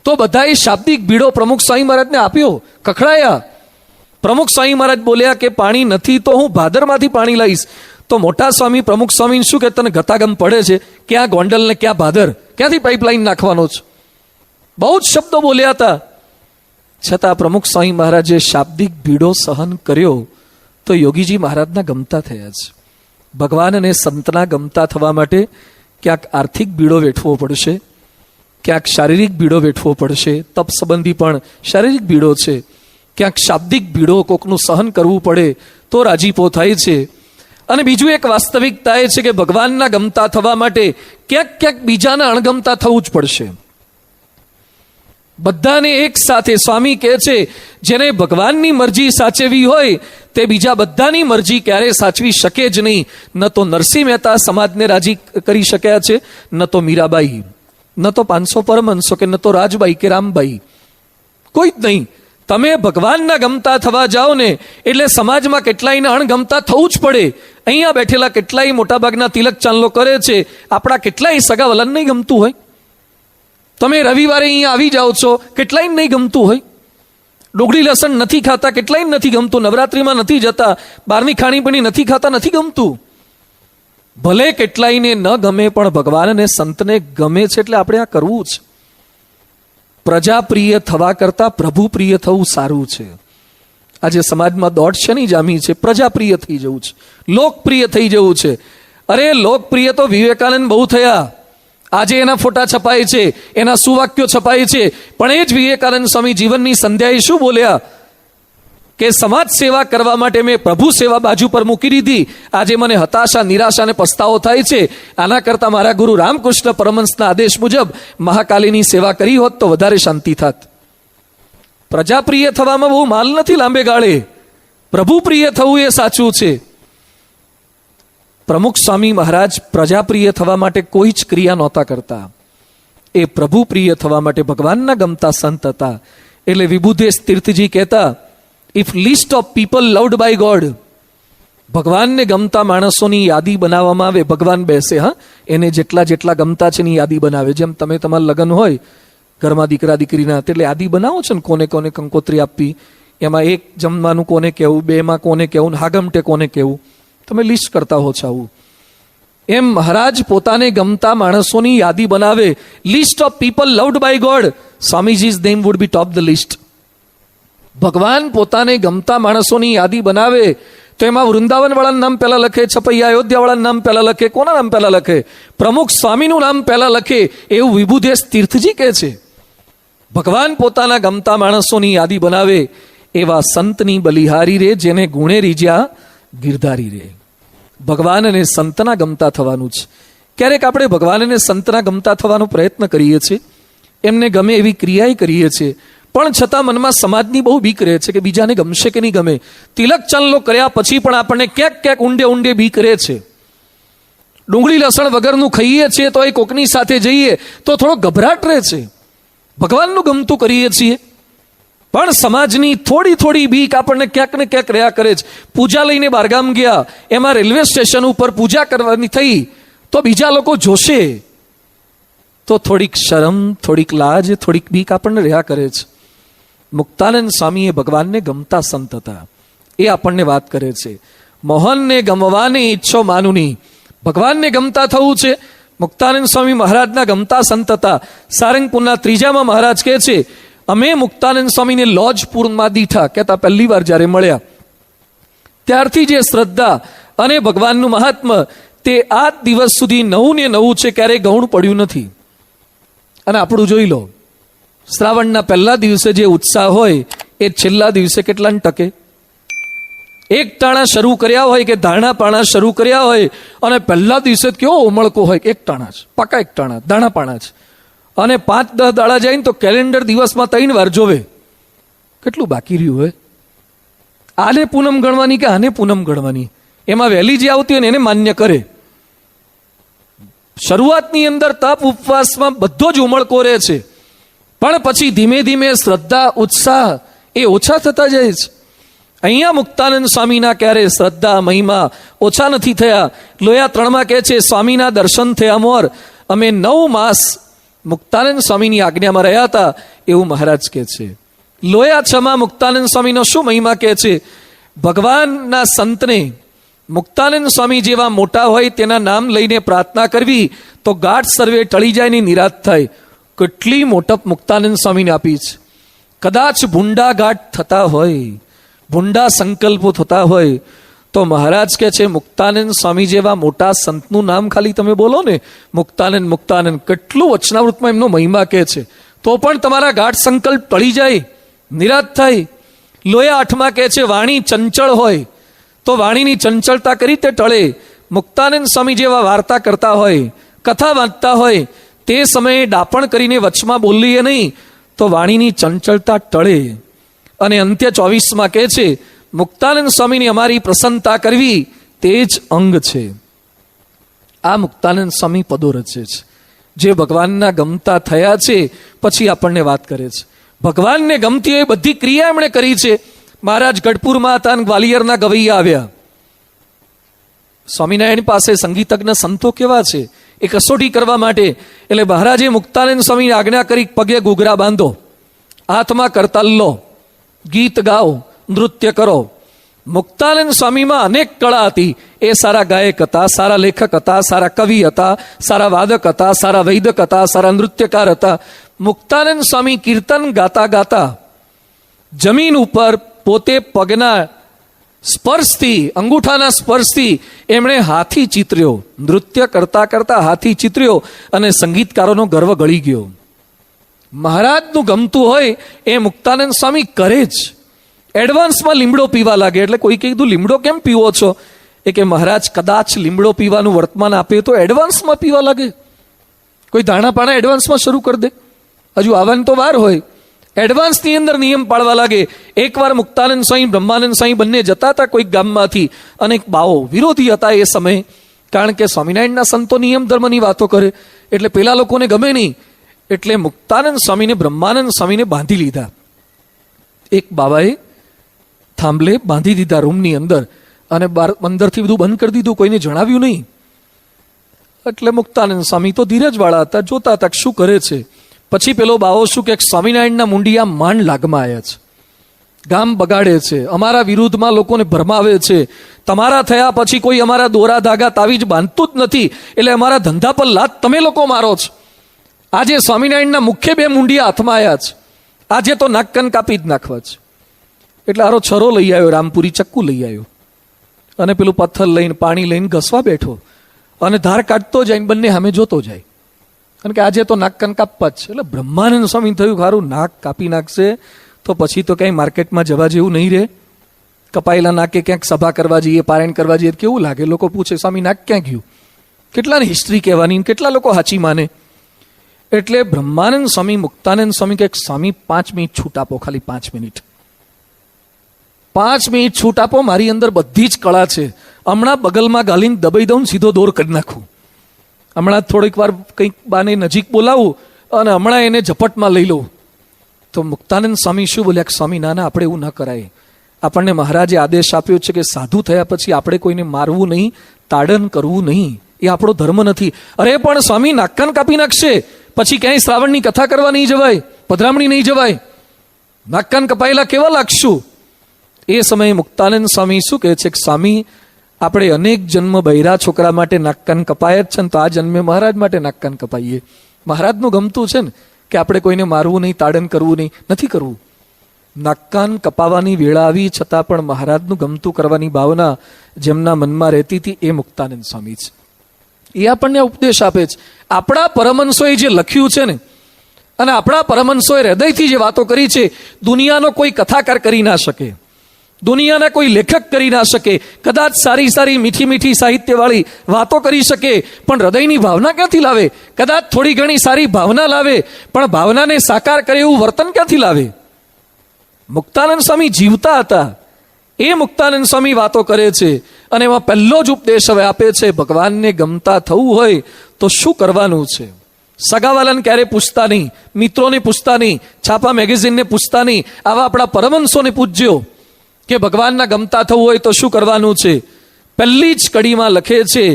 તો બધાએ શાબ્દિક ભીડો પ્રમુખ સ્વામી મહારાજને આપ્યો, કખડાયા. પ્રમુખ સ્વામી મહારાજ બોલ્યા કે પાણી નથી તો હું ભાદરમાંથી પાણી લઈશ. તો મોટા સ્વામી પ્રમુખ સ્વામી શું કે તને ગતાગમ પડે છે, ક્યાં ગોંડલ ને ક્યાં ભાદર, ક્યાંથી પાઇપલાઇન નાખવાનો છે? બહુ જ શબ્દો બોલ્યા હતા. છતાં પ્રમુખ સ્વામી મહારાજે શાબ્દિક ભીડો સહન કર્યો તો યોગીજી મહારાજના ગમતા થયા છે. ભગવાન અને સંતના ગમતા થવા માટે ક્યાંક આર્થિક ભીડો વેઠવો પડશે, ક્યાંક શારીરિક ભીડો વેઠવો પડશે. તપ સંબંધી પણ શારીરિક ભીડો છે. ક્યાંક શાબ્દિક ભીડો કોકનું સહન કરવું પડે તો રાજીપો થાય છે. અને બીજું એક વાસ્તવિકતા એ છે કે ભગવાનના ગમતા થવા માટે ક્યાંક ક્યાંક બીજાના અણગમતા થવું જ પડશે. બધાને એક સાથે સ્વામી કહે છે જેને ભગવાનની મરજી સાચવી હોય તે બીજા બધાની મરજી ક્યારે સાચવી શકે જ નહીં. ન તો નરસિંહ મહેતા સમાજને રાજી કરી શક્યા છે, ન તો મીરાબાઈ, ન તો 500 પરમહંસો કે ન તો રાજબાઈ કે રામબાઈ, કોઈ જ નહીં. તમે ભગવાનના ગમતા થવા જાઓ ને એટલે સમાજમાં કેટલાયને અણગમતા થવું જ પડે. અહીંયા બેઠેલા કેટલાય મોટાભાગના તિલક ચાંદલો કરે છે, આપણા કેટલાય સગા વલન નહીં ગમતું હોય. તમે રવિવારે અહીંયા આવી જાઓ છો, કેટલાય નહીં ગમતું હોય. ડુંગળી લસણ નથી ખાતા, કેટલાય નથી ગમતું. નવરાત્રિમાં નથી જતા, બહારની ખાણીપીણી નથી ખાતા, નથી ગમતું. ભલે કેટલાયને ન ગમે પણ ભગવાન અને સંતને ગમે છે એટલે આપણે આ કરવું છે. પ્રજાપ્રિય થવા કરતા પ્રભુ પ્રિય થવું સારું છે. આજે સમાજમાં દોડ શેની જામી છે? પ્રજાપ્રિય થઈ જવું છે, લોકપ્રિય થઈ જવું છે. અરે લોકપ્રિય તો વિવેકાનંદ બહુ થયા. આજે એના ફોટા છપાય છે, એના સુવાક્યો છપાય છે, પણ એ જ વિવેકાનંદ સ્વામી જીવનની સંધ્યાએ શું બોલ્યા કે સમાજ સેવા કરવા માટે મેં પ્રભુ સેવા બાજુ પર મૂકી દીધી. આજે મને હતાશા, નિરાશા અને પસ્તાવો થાય છે. આના કરતા મારા ગુરુ રામકૃષ્ણ પરમહંસના આદેશ મુજબ મહાકાલીની સેવા કરી હોત તો વધારે શાંતિ થાત. પ્રજાપ્રિય થવામાં બહુ માલ નથી લાંબે ગાળે, પ્રભુ પ્રિય થવું એ સાચું છે. પ્રમુખ સ્વામી મહારાજ પ્રજાપ્રિય થવા માટે કોઈ જ ક્રિયા નહોતા કરતા. એ પ્રભુ પ્રિય થવા માટે ભગવાનના ગમતા સંત હતા. એટલે વિભુદેશ તીર્થજી કહેતા, if list of people loved by God, ભગવાનને ગમતા માણસોની યાદી બનાવવામાં આવે, ભગવાન બેસે, હા, એને જેટલા જેટલા ગમતા છે એની યાદી બનાવે. જેમ તમે તમારા લગ્ન હોય ઘરમાં દીકરા દીકરીના, એટલે યાદી બનાવો છો ને કોને કોને કંકોત્રી આપવી, એમાં એક જમવાનું કોને કહેવું, બેમાં કોને કહેવું, હાગમટે કોને કહેવું, તમે લિસ્ટ કરતા હો છો. આવું એમ મહારાજ પોતાને ગમતા માણસોની યાદી બનાવે. List of people loved by God, સ્વામીજી's name would be top the list. ભગવાન પોતાને ગમતા માણસોની યાદી બનાવે તો એમાં વૃંદાવન વાળાનું નામ પહેલા લખે, છપૈયા અયોધ્યા વાળાનું નામ પહેલા લખે, કોના નામ પહેલા લખે? પ્રમુખ સ્વામીનું નામ પહેલા લખે. એવું વિભુદેશ તીર્થજી કહે છે. ભગવાન પોતાના ગમતા માણસોની યાદી બનાવે. એવા સંતની બલિહારી રે, જેને ગુણે રીજ્યા ગિરધારી રે. ભગવાન અને સંતના ગમતા થવાનું છે. ક્યારેક આપણે ભગવાન અને સંતના ગમતા થવાનો પ્રયત્ન કરીએ છીએ, એમને ગમે એવી ક્રિયાએ કરીએ છીએ, પણ છતાં મનમાં સમાજની બહુ બીક રહે છે કે બીજાને ગમશે કે નહીં ગમે. તિલક ચાંદલો કર્યા પછી પણ આપણને ક્યાંક ક્યાંક ઊંડે ઊંડે બીક રહે છે. ડુંગળી લસણ વગરનું ખાઈએ છીએ તો એ કોકની સાથે જઈએ તો થોડો ગભરાટ રહે છે. ભગવાનનું ગમતું કરીએ છીએ પણ સમાજની થોડી થોડી બીક આપણને ક્યાંક ને ક્યાંક રહ્યા કરે છે. પૂજા લઈને બહારગામ ગયા, એમાં રેલવે સ્ટેશન ઉપર પૂજા કરવાની થઈ તો બીજા લોકો જોશે તો થોડીક શરમ, થોડીક લાજ, થોડીક બીક આપણને રહ્યા કરે છે. મુક્તાનંદ સ્વામી એ ભગવાનને ગમતા સંત હતા. એ આપણને વાત કરે છે. મોહનને ગમવાની ઈચ્છો માનુની. ભગવાનને ગમતા થવું છે. મુક્તાનંદ સ્વામી મહારાજના ગમતા સંત હતા. સારંગપુરના 3જામાં મહારાજ કહે છે, અમે મુક્તાનંદ સ્વામીને લોજપુરમાં દીઠા, કહેતા પહેલી વાર જ્યારે મળ્યા ત્યારથી જે શ્રદ્ધા અને ભગવાનનું મહાત્મ્ય તે આ દિવસ સુધી નવું ને નવું છે, ક્યારેય ગૌણ પડ્યું નથી. અને આપણું જોઈ લો, શ્રાવણના પહેલા દિવસે જે ઉત્સાહ હોય એ છેલ્લા દિવસે કેટલાને ટકે? એક ટાણા શરૂ કર્યા હોય કે ધાણા પાણા શરૂ કર્યા હોય અને પહેલા દિવસે કેવો ઉમળકો હોય, એક ટાણા જ, પાકા એક ટાણા દાણા પાણા જ. અને 5-10 દાડા જાય ને તો કેલેન્ડર દિવસમાં 3 વાર જોવે. કેટલું બાકી રહ્યું હોય? આને પૂનમ ગણવાની કે આને પૂનમ ગણવાની? એમાં વહેલી જે આવતી હોય ને એને માન્ય કરે. શરૂઆતની અંદર તપ ઉપવાસમાં બધો જ ઉમળકો રહે છે, પણ પછી ધીમે ધીમે શ્રદ્ધા ઉત્સાહ એ ઓછા થતા જાય છે. અહીંયા મુક્તાનંદ સ્વામીના ક્યારે શ્રદ્ધા મહિમા ઓછા નથી થયા. લોયા 3માં કહે છે, સ્વામીના દર્શન થયા મોર, અમે 9 માસ મુક્તાનંદ સ્વામીની આજ્ઞામાં રહ્યા હતા, એવું મહારાજ કહે છે. લોયા 6માં મુક્તાનંદ સ્વામીનો શું મહિમા કહે છે? ભગવાનના સંતને મુક્તાનંદ સ્વામી જેવા મોટા હોય તેના નામ લઈને પ્રાર્થના કરવી તો ગાઢ સર્વે ટળી જાય ને નિરાશ થાય. કેટલી મોટપ મુક્તાનંદ સ્વામીને આપી છે. કદાચ ભૂંડા ગાઢ થતા હોય, ભૂંડા સંકલ્પો થતા હોય તો મહારાજ કહે છે મુક્તાનંદ સ્વામી જેવા મોટા સંતનું નામ ખાલી તમે બોલો ને, મુક્તાનંદ મુક્તાનંદ, કેટલું વચનામૃતમાં એમનો મહિમા કહે છે, તો પણ તમારા ગાઢ સંકલ્પ ટળી જાય, નિરાશ થાય. લોયા 8માં કહે છે, વાણી ચંચળ હોય તો વાણીની ચંચળતા કરી તે ટળે. મુક્તાનંદ સ્વામી જેવા વાર્તા કરતા હોય, કથા વાંચતા હોય, તે સમયે ડાપણ કરીને વચમાં બોલીએ નહીં તો વાણીની ચંચળતા ટળે. અને અંત્ય 24માં કહે છે, મુક્તાનંદ સ્વામીની અમારી પ્રસન્નતા કરવી તે જ અંગ છે. આ મુક્તાનંદ સ્વામી પદો રચે છે, જે ભગવાનના ગમતા થયા છે. પછી આપણને વાત કરે છે ભગવાનને ગમતી હોય બધી ક્રિયા એમણે કરી છે. મહારાજ ગઢપુરમાં હતા અને ગ્વાલિયરના ગવૈયા આવ્યા. સ્વામિનારાયણ પાસે સંગીતજ્ઞ સંતો કેવા છે એ કસોટી કરવા માટે એટલે મહારાજે મુક્તાનંદ સ્વામીને આજ્ઞા કરી, પગે ઘૂઘરા બાંધો, હાથમાં કરતાલ લો, ગીત ગાઓ, નૃત્ય કરો. મુક્તાનંદ સ્વામીમાં અનેક કળા હતી. એ સારા ગાયક હતા, સારા લેખક હતા, સારા કવિ હતા, સારા વાદક હતા, સારા વૈદક હતા, સારા નૃત્યકાર હતા. મુક્તાનંદ સ્વામી કીર્તન ગાતા ગાતા જમીન ઉપર પોતે પગના સ્પર્શથી, અંગૂઠાના સ્પર્શથી એમણે હાથી ચિતર્યો. નૃત્ય કરતા કરતા હાથી ચિતર્યો અને સંગીતકારોનો ગર્વ ગળી ગયો. મહારાજનું ગમતું હોય એ મુક્તાનંદ સ્વામી કરે જ. એડવાન્સમાં લીમડો પીવા લાગે. એટલે કોઈ કીધું લીમડો કેમ પીવો છો? એ કે મહારાજ કદાચ લીમડો પીવાનું વર્તમાન આપે તો એડવાન્સમાં પીવા લાગે. કોઈ દાણા પાણા એડવાન્સમાં શરૂ કરી દે, હજુ આવવાની તો વાર હોય. એડવાન્સની અંદર નિયમ પાળવા લાગે. એકવાર મુક્તાનંદ સ્વામી બ્રહ્માનંદ સ્વામી બંને જતા હતા કોઈક ગામમાંથી, અને એક બાવો વિરોધી હતા એ સમયે, કારણ કે સ્વામિનારાયણના સંતો નિયમ ધર્મની વાતો કરે એટલે પેલા લોકોને ગમે નહીં. એટલે મુક્તાનંદ સ્વામીને બ્રહ્માનંદ સ્વામીને બાંધી લીધા. એક બાબાએ થાંભલે બાંધી દીધા રૂમની અંદર, અને અંદરથી બધું બંધ કરી દીધું, કોઈને જણાવ્યું નહીં. એટલે મુક્તાનંદ સ્વામી તો ધીરજવાળા હતા, જોતા હતા શું કરે છે. પછી પેલો બાવો શું કે સ્વામિનારાયણના મુંડિયા માંડ લાગમાં આવ્યા છે, ગામ બગાડે છે, અમારા વિરુદ્ધમાં લોકોને ભરમાવે છે, તમારા થયા પછી કોઈ અમારા દોરા ધાગા તાવીજ બાંધતું જ નથી, એટલે અમારા ધંધા પર લાત તમે લોકો મારો છો. આજે સ્વામિનારાયણના મુખ્ય 2 મુંડિયા હાથમાં આવ્યા છે, આજે તો નાકકન કાપી જ નાખવા છે. એટલે આરો છરો લઈ આવ્યો, રામપુરી ચક્કુ લઈ આવ્યો, અને પેલું પથ્થર લઈને પાણી લઈને ઘસવા બેઠો, અને ધાર કાઢતો જાય, બંને સામે જોતો જાય. કારણ કે આજે તો નાકકન કાપવા જ છે. એટલે બ્રહ્માનંદ સ્વામી થયું ખારું નાક કાપી નાખશે તો પછી તો ક્યાંય માર્કેટમાં જવા જેવું નહીં રહે. કપાયેલા નાકે ક્યાંક સભા કરવા જઈએ, પારાયણ કરવા જઈએ કેવું લાગે? લોકો પૂછે સ્વામી નાક ક્યાં ગયું? કેટલાની હિસ્ટ્રી કહેવાની, કેટલા લોકો હાચી માને. એટલે બ્રહ્માનંદ સ્વામી, મુક્તાનંદ સ્વામી કે સ્વામી 5 મિનિટ છૂટ આપો, ખાલી 5 મિનિટ, 5 મિનિટ છૂટ આપો. મારી અંદર બધી જ કળા છે, હમણાં બગલમાં ગાલીને દબાઈ દઉં, સીધો દોર કરી નાખું. હમણાં થોડીક વાર કંઈક બાને નજીક બોલાવું અને હમણાં એને ઝપટમાં લઈ લઉં. તો મુક્તાનંદ સ્વામી શું બોલ્યા? સ્વામી ના ના, આપણે એવું ન કરાય. આપણને મહારાજે આદેશ આપ્યો છે કે સાધુ થયા પછી આપણે કોઈને મારવું નહીં, તાડન કરવું નહીં, એ આપણો ધર્મ નથી. અરે પણ સ્વામી, નાકકાન કાપી નાખશે, પછી ક્યાંય શ્રાવણની કથા કરવા નહીં જવાય, પધરામણી નહીં જવાય, નાકકાન કપાયેલા કેવા લાગશું? એ સમયે મુક્તાનંદ સ્વામી શું કહે છે કે સ્વામી, આપણે અનેક જન્મ બૈરા છોકરા માટે નાકકાન કપાય જ છે ને, તો આ જન્મે મહારાજ માટે નાકકાન કપાઈએ. મહારાજનું ગમતું છે ને કે આપણે કોઈને મારવું નહીં, તાડન કરવું નહીં, નથી કરવું. નાકકાન કપાવાની વેળા આવી છતાં પણ મહારાજનું ગમતું કરવાની ભાવના જેમના મનમાં રહેતી હતી એ મુક્તાનંદ સ્વામી છે. એ આપણને ઉપદેશ આપે છે. આપણા પરમહંસોએ જે લખ્યું છે ને, અને આપણા પરમહંસોએ હૃદયથી જે વાતો કરી છે, દુનિયાનો કોઈ કથાકાર કરી ના શકે, દુનિયાના કોઈ લેખક કરી ના શકે. કદાચ સારી સારી મીઠી મીઠી સાહિત્યવાળી વાતો કરી શકે, પણ હૃદયની ભાવના ક્યાંથી લાવે? કદાચ થોડી ઘણી સારી ભાવના લાવે, પણ ભાવનાને સાકાર કરે એવું વર્તન ક્યાંથી લાવે? મુક્તાનંદ સ્વામી જીવતા હતા, એ મુક્તાનંદ સ્વામી વાતો કરે છે. અને એમાં પહેલો જ ઉપદેશ હવે આપે છે, ભગવાનને ગમતા થવું હોય તો શું કરવાનું છે? સગાવાલાને ક્યારે પૂછતા નહીં, મિત્રોને પૂછતા નહીં, છાપા મેગેઝિનને પૂછતા નહીં, આવા આપણા પરમહંસોને પૂછજો કે ભગવાનના ગમતા થવું હોય તો શું કરવાનું છે. પહેલી જ કડીમાં લખે છે,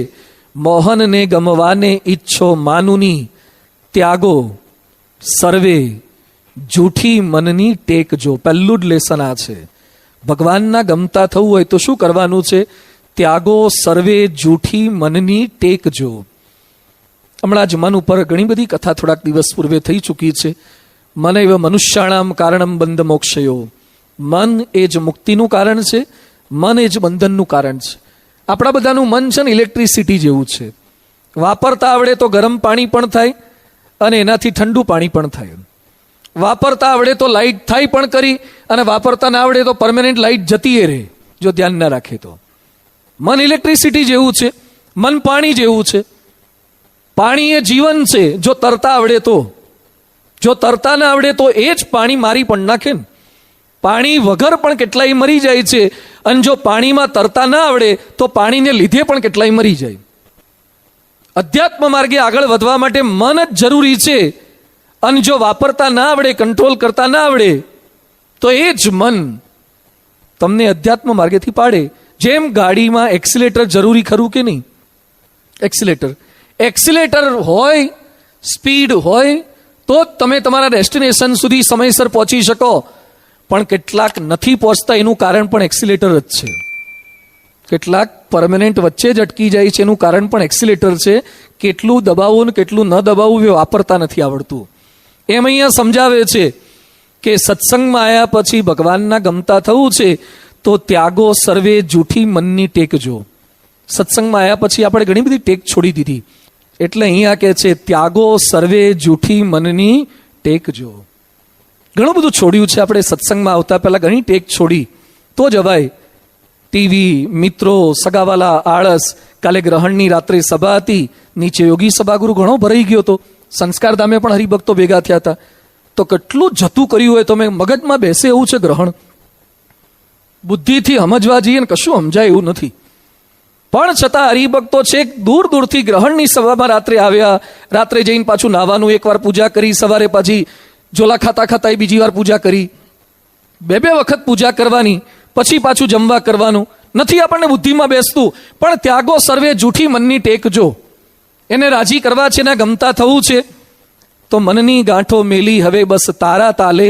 મોહનને ગમવાને ઈચ્છો માનુની, ત્યાગો સર્વે જૂઠી મનની ટેકજો. પહેલું જ લેસન આ છે. ભગવાનના ગમતા થવું હોય તો શું કરવાનું છે? ત્યાગો સર્વે જૂઠી મનની ટેકજો. હમણાં જ મન ઉપર ઘણી બધી કથા થોડાક દિવસ પૂર્વે થઈ ચૂકી છે. મન એવ મનુષ્યાણામ કારણમ બંધ મોક્ષયો. મન એ જ મુક્તિનું કારણ છે, મન એ જ બંધનનું કારણ છે. આપણા બધાનું મન છે ને ઇલેક્ટ્રિસિટી જેવું છે. વાપરતા આવડે તો ગરમ પાણી પણ થાય અને એનાથી ઠંડુ પાણી પણ થાય. વાપરતા આવડે તો લાઇટ થાય પણ કરી, અને વાપરતા ના આવડે તો પરમેનન્ટ લાઇટ જતી રહે, જો ધ્યાન ના રાખે તો. મન ઇલેક્ટ્રિસિટી જેવું છે, મન પાણી જેવું છે. પાણી એ જીવન છે, જો તરતા આવડે તો. જો તરતા ના આવડે તો એ જ પાણી મારી પણ નાખે ને. પાણી વગર પણ કેટલાય મરી જાય છે, અને જો પાણીમાં તરતા ના આવડે તો પાણીને લીધે પણ કેટલાય મરી જાય. અધ્યાત્મ માર્ગે આગળ વધવા માટે મન જ જરૂરી છે, અને જો વાપરતા ના આવડે, કંટ્રોલ કરતા ના આવડે, તો એ જ મન તમને અધ્યાત્મ માર્ગેથી પાડે. જેમ ગાડીમાં એક્સિલેટર જરૂરી ખરું કે નહીં? એક્સિલેટર હોય, સ્પીડ હોય તો જ તમે તમારા ડેસ્ટિનેશન સુધી સમયસર પહોંચી શકો. પણ કેટલાક નથી પહોંચતા, એનું કારણ પણ એક્સિલેટર જ છે. કેટલાક પરમેનન્ટ વચ્ચે જ અટકી જાય છે, એનું કારણ પણ એક્સિલેટર છે. કેટલું દબાવવું ને કેટલું ન દબાવવું એ વાપરતા નથી આવડતું. એમ અહીંયા સમજાવે છે કે સત્સંગમાં આવ્યા પછી ભગવાનના ગમતા થવું છે તો ત્યાગો સર્વે જૂઠી મનની ટેકજો. સત્સંગમાં આવ્યા પછી આપણે ઘણી બધી ટેક છોડી દીધી, એટલે અહીંયા કે છે ત્યાગો સર્વે જૂઠી મનની ટેકજો. ઘણું બધું છોડ્યું છે આપણે સત્સંગમાં આવતા પહેલા, ઘણી ટેક છોડી તો જવાય. ટીવી, મિત્રો, સગાવાલા, આળસ. કાલે ગ્રહણની રાત્રે સભા હતી, નીચે યોગી સભાગૃહ ઘણો ભરાઈ ગયો હતો. સંસ્કાર ધામે પણ હરિભક્તો ભેગા થયા હતા. તો કેટલું જતું કર્યું હોય, તમે મગજમાં બેસે એવું છે ગ્રહણ. બુદ્ધિથી સમજવા જઈએ ને કશું સમજાય એવું નથી. પણ છતાં હરિભક્તો છે દૂર દૂરથી ગ્રહણની સભામાં રાત્રે આવ્યા. રાત્રે જઈને પાછું નાવાનું, એકવાર પૂજા કરી, સવારે પાછી જોલા ખાતા ખાતા બીજી વાર પૂજા કરી. બે વખત પૂજા કરવાની, પછી પાછું જમવા કરવાનું. નથી આપણને બુદ્ધિમાં બેસતું. પણ ત્યાગો સર્વે જૂઠી મનની ટેકજો. એને રાજી કરવા છે ને ગમતા થવું છે તો મનની ગાંઠો મેલી હવે બસ તારા તાલે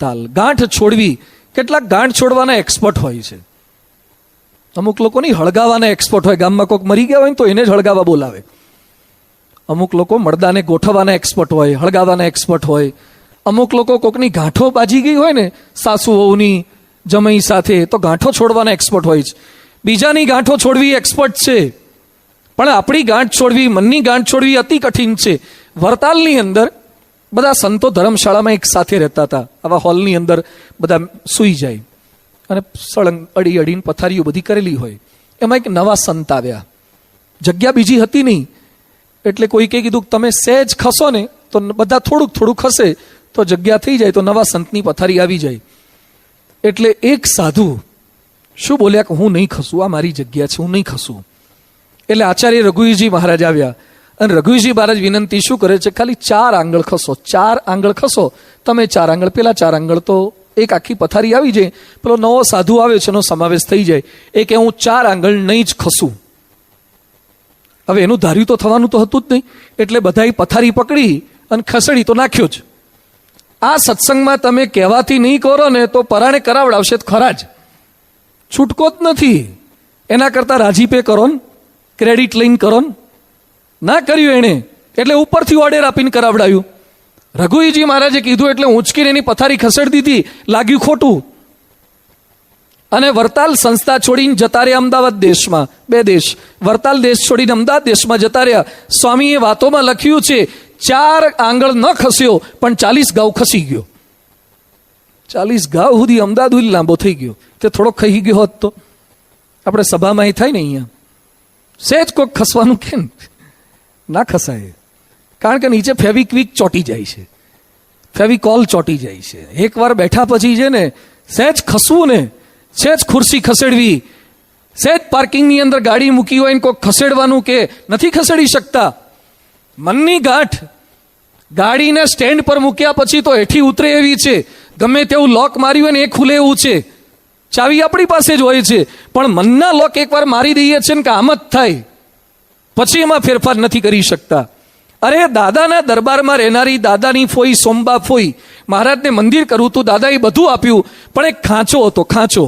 તાલ. ગાંઠ છોડવી. કેટલાક ગાંઠ છોડવાના એક્સપર્ટ હોય છે. અમુક લોકોની હળગાવાના એક્સપર્ટ હોય. ગામમાં કોઈક મરી ગયા હોય ને તો એને જ હળગાવા બોલાવે. અમુક લોકો મરદાને ગોઠવવાના એક્સપર્ટ હોય, હળગાવાના એક્સપર્ટ હોય. અમુક લોકો કોકની ગાંઠો બાજી ગઈ હોય ને સાસુ વહુની, જમઈ સાથે, તો ગાંઠો છોડવાના એક્સપર્ટ હોય છે. બીજાની ગાંઠો છોડવી એક્સપર્ટ છે, પણ આપણી ગાંઠ છોડવી, મનની ગાંઠ છોડવી અતિ કઠિન છે. વરતાલની અંદર બધા સંતો ધર્મશાળામાં એક સાથે રહેતા હતા. આવા હોલની અંદર બધા સૂઈ જાય અને સળંગ અડી અડીને પથારીઓ બધી કરેલી હોય. એમાં એક નવા સંત આવ્યા. જગ્યા બીજી હતી નહીં, એટલે કોઈકે કીધું તમે સહેજ ખસો ને તો બધા થોડુંક થોડુંક ખસે તો જગ્યા થઈ જાય, તો નવા સંતની પથારી આવી જાય. એટલે એક સાધુ શું બોલ્યા કે હું નહીં ખસું, આ મારી જગ્યા છે, હું નહીં ખસું. એટલે આચાર્ય રઘુવીરજી મહારાજ આવ્યા અને રઘુવીરજી મહારાજ વિનંતી શું કરે છે, ખાલી 4 આંગળ ખસો, 4 આંગળ ખસો તમે, 4 આંગળ પેલા 4 આંગળ, તો એક આખી પથારી આવી જાય. પેલો નવો સાધુ આવે છે એનો સમાવેશ થઈ જાય. એ કે હું 4 આંગળ નહીં જ ખસું. હવે એનું ધાર્યું તો થવાનું તો હતું જ નહીં. એટલે બધાએ પથારી પકડી અને ખસેડી તો નાખ્યો જ. આ સત્સંગમાં તમે કહેવાથી નહીં કરો ને તો પરાણે કરાવડાવશે ખરા જ, છૂટકો જ નથી. એના કરતા રાજીપે કરો ને, ક્રેડિટ લઈને કરો ને. ના કર્યું એણે એટલે ઉપરથી ઓર્ડર આપીને કરાવડાવ્યું. રઘુવીરજી મહારાજે કીધું એટલે ઊંચકીને એની પથારી ખસેડી દીધી, લાગ્યું ખોટું. અને વરતાલ સંસ્થા છોડીને જતા રહ્યા અમદાવાદ દેશમાં. 2 દેશ, વરતાલ દેશ છોડીને અમદાવાદ દેશમાં જતા રહ્યા. સ્વામીએ વાતોમાં લખ્યું છે 4 આંગળ ન ખસ્યો પણ 40 ગાઉ ખસી ગયો. 40 ગાઉ સુધી અમદાવાદ સુધી લાંબો થઈ ગયો. તે થોડો ખસી ગયો હોત તો આપણે સભામાં અહીં થાય ને, અહીંયા સહેજ કોઈક ખસવાનું કેમ ના ખસાય, કારણ કે નીચે ફેવિક્વિક ચોટી જાય છે, ફેવિકોલ ચોટી જાય છે. એકવાર બેઠા પછી છે ને સહેજ ખસવું ને, સહેજ ખુરશી ખસેડવી, સહેજ પાર્કિંગની અંદર ગાડી મૂકી હોય ને કોઈક ખસેડવાનું કે નથી ખસેડી શકતા. મનની ગાંઠ ગાડીને સ્ટેન્ડ પર મૂક્યા પછી તો હેઠી ઉતરે એવી છે. ગમે તેવું લોક માર્યું હોય ને એ ખુલે એવું છે. ચાવી આપણી પાસે જ હોય છે, પણ મનના લોક એકવાર મારી દઈએ છે ને કે આમ જ થાય, પછી એમાં ફેરફાર નથી કરી શકતા. અરે દાદાના દરબારમાં રહેનારી દાદાની ફોઈ સોમબા ફોઈ, મહારાજને મંદિર કરવું હતું, દાદાએ બધું આપ્યું, પણ એક ખાંચો હતો, ખાંચો.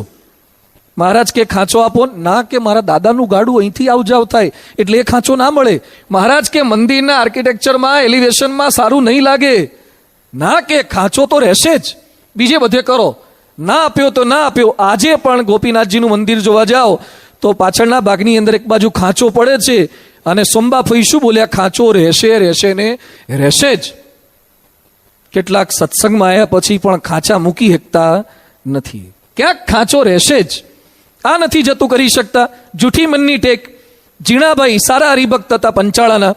મહારાજ કે ખાંચો આપો ના, કે મારા દાદાનું ગાડું અહીંથી આવ જાવ થાય એટલે એ ખાંચો ના મળે. મહારાજ કે મંદિરના આર્કિટેક્ચરમાં એલિવેશનમાં સારું નહીં લાગે. ના, કે ખાંચો તો રહેશે જ, બીજે બધે કરો. ના આપ્યો તો ના આપ્યો. આજે પણ ગોપીનાથજીનું મંદિર જોવા જાઓ તો પાછળના ભાગની અંદર એક બાજુ ખાંચો પડે છે. અને સોમબા ફઈ શું બોલ્યા, ખાંચો રહેશે રહેશે ને રહેશે જ. કેટલાક સત્સંગમાં આવ્યા પછી પણ ખાંચા મૂકી શકતા નથી. ક્યાંક ખાંચો રહેશે જ. આ નથી જતું કરી શકતા. જૂઠી મનની ટેક. જીણાભાઈ સારા હરિભક્ત હતા પંચાળાના,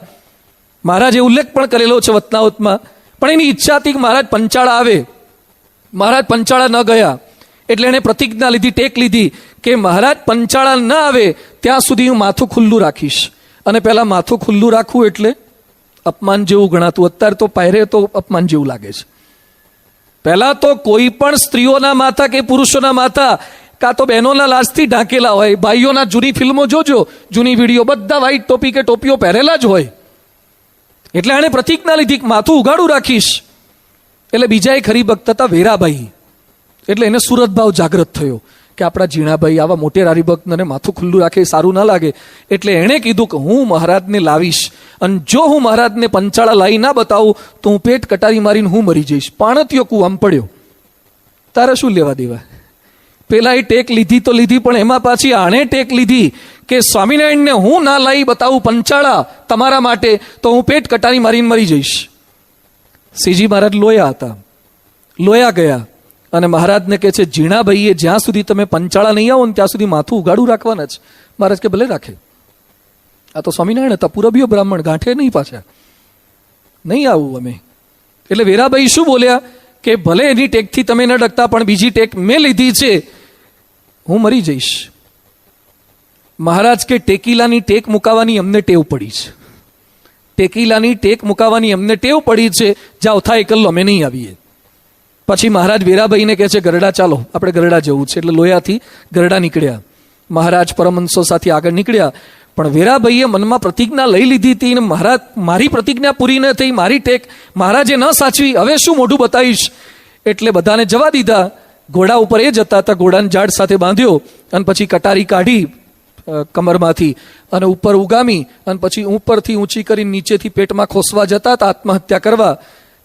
મહારાજે ઉલ્લેખ પણ કરેલો છે વતનાવતમાં. પણ એની ઈચ્છા હતી કે મહારાજ પંચાળા આવે. મહારાજ પંચાળા ન ગયા એટલે એણે પ્રતિજ્ઞા લીધી, ટેક લીધી કે મહારાજ પંચાળા ન આવે ત્યાં સુધી હું માથું ખુલ્લું રાખીશ. અને પહેલા માથું ખુલ્લું રાખવું એટલે અપમાન જેવું ગણાતું. અત્યારે તો પહેરે તો અપમાન જેવું લાગે છે. પહેલા તો કોઈ પણ સ્ત્રીઓના માથા કે પુરુષોના માથા કાં તો બહેનોના લાશથી ઢાંકેલા હોય. ભાઈઓના જૂની ફિલ્મો જોજો, જૂની વિડીયો, બધા વ્હાઈટ ટોપી કે ટોપીઓ પહેરેલા જ હોય. એટલે એણે પ્રતિજ્ઞા લીધી કે માથું ઉગાડું રાખીશ. એટલે બીજા એક હરિભક્ત હતા વેરાભાઈ, એટલે એને સુરત ભાવ જાગૃત થયો કે આપણા જીણાભાઈ આવા મોટેરા હરિભક્તને માથું ખુલ્લું રાખે સારું ના લાગે. એટલે એણે કીધું કે હું મહારાજને લાવીશ, અને જો હું મહારાજને પંચાળા લાવી ના બતાવું તો હું પેટ કટારી મારીને હું મરી જઈશ. પાણતિયો કૂવામાં પડ્યો. તારે શું લેવા દેવા? પેલા એ ટેક લીધી તો લીધી, પણ એમાં પાછી આણે ટેક લીધી કે સ્વામિનારાયણને હું ના લાવી બતાવું પંચાળા તમારા માટે તો હું પેટ કટારી મારીને મરી જઈશ. શ્રીજી મહારાજ લોયા હતા, લોયા ગયા અને મહારાજને કહે છે જીણાભાઈએ જ્યાં સુધી તમે પંચાળા નહીં આવો ને ત્યાં સુધી માથું ઉગાડું રાખવાના જ. મહારાજ કે ભલે રાખે. આ તો સ્વામિનારાયણ હતા, પૂરબીઓ બ્રાહ્મણ, ગાંઠે નહીં પાછા, નહીં આવું અમે. એટલે વેરાભાઈ શું બોલ્યા કે ભલે એની ટેકથી તમે ન ડકતા, પણ બીજી ટેક મેં લીધી છે, હું મરી જઈશ. મહારાજ કે ટેકીલાની ટેક મુકાવાની અમને ટેવ પડી છે. ટેકીલાની ટેક મુકાવાની અમને ટેવ પડી છે, જાઓ થાય એકલ્લો, અમે નહીં આવીએ. પછી મહારાજ વેરાભાઈને કહે છે ગરડા ચાલો, આપણે ગરડા જવું છે. એટલે લોયાથી ગરડા નીકળ્યા. મહારાજ પરમહંસો સાથે આગળ નીકળ્યા. પણ વેરાભાઈએ મનમાં પ્રતિજ્ઞા લઈ લીધી હતી ને મહારાજ મારી પ્રતિજ્ઞા પૂરી ન થઈ, મારી ટેક મહારાજે ન સાચવી, હવે શું મોઢું બતાવીશ. એટલે બધાને જવા દીધા. ઘોડા ઉપર એ જતા હતા, ઘોડાને ઝાડ સાથે બાંધ્યો અને પછી કટારી કાઢી કમરમાંથી અને ઉપર ઉગામી અને પછી ઉપરથી ઊંચી કરી નીચેથી પેટમાં ખોસવા જતા હતા આત્મહત્યા કરવા.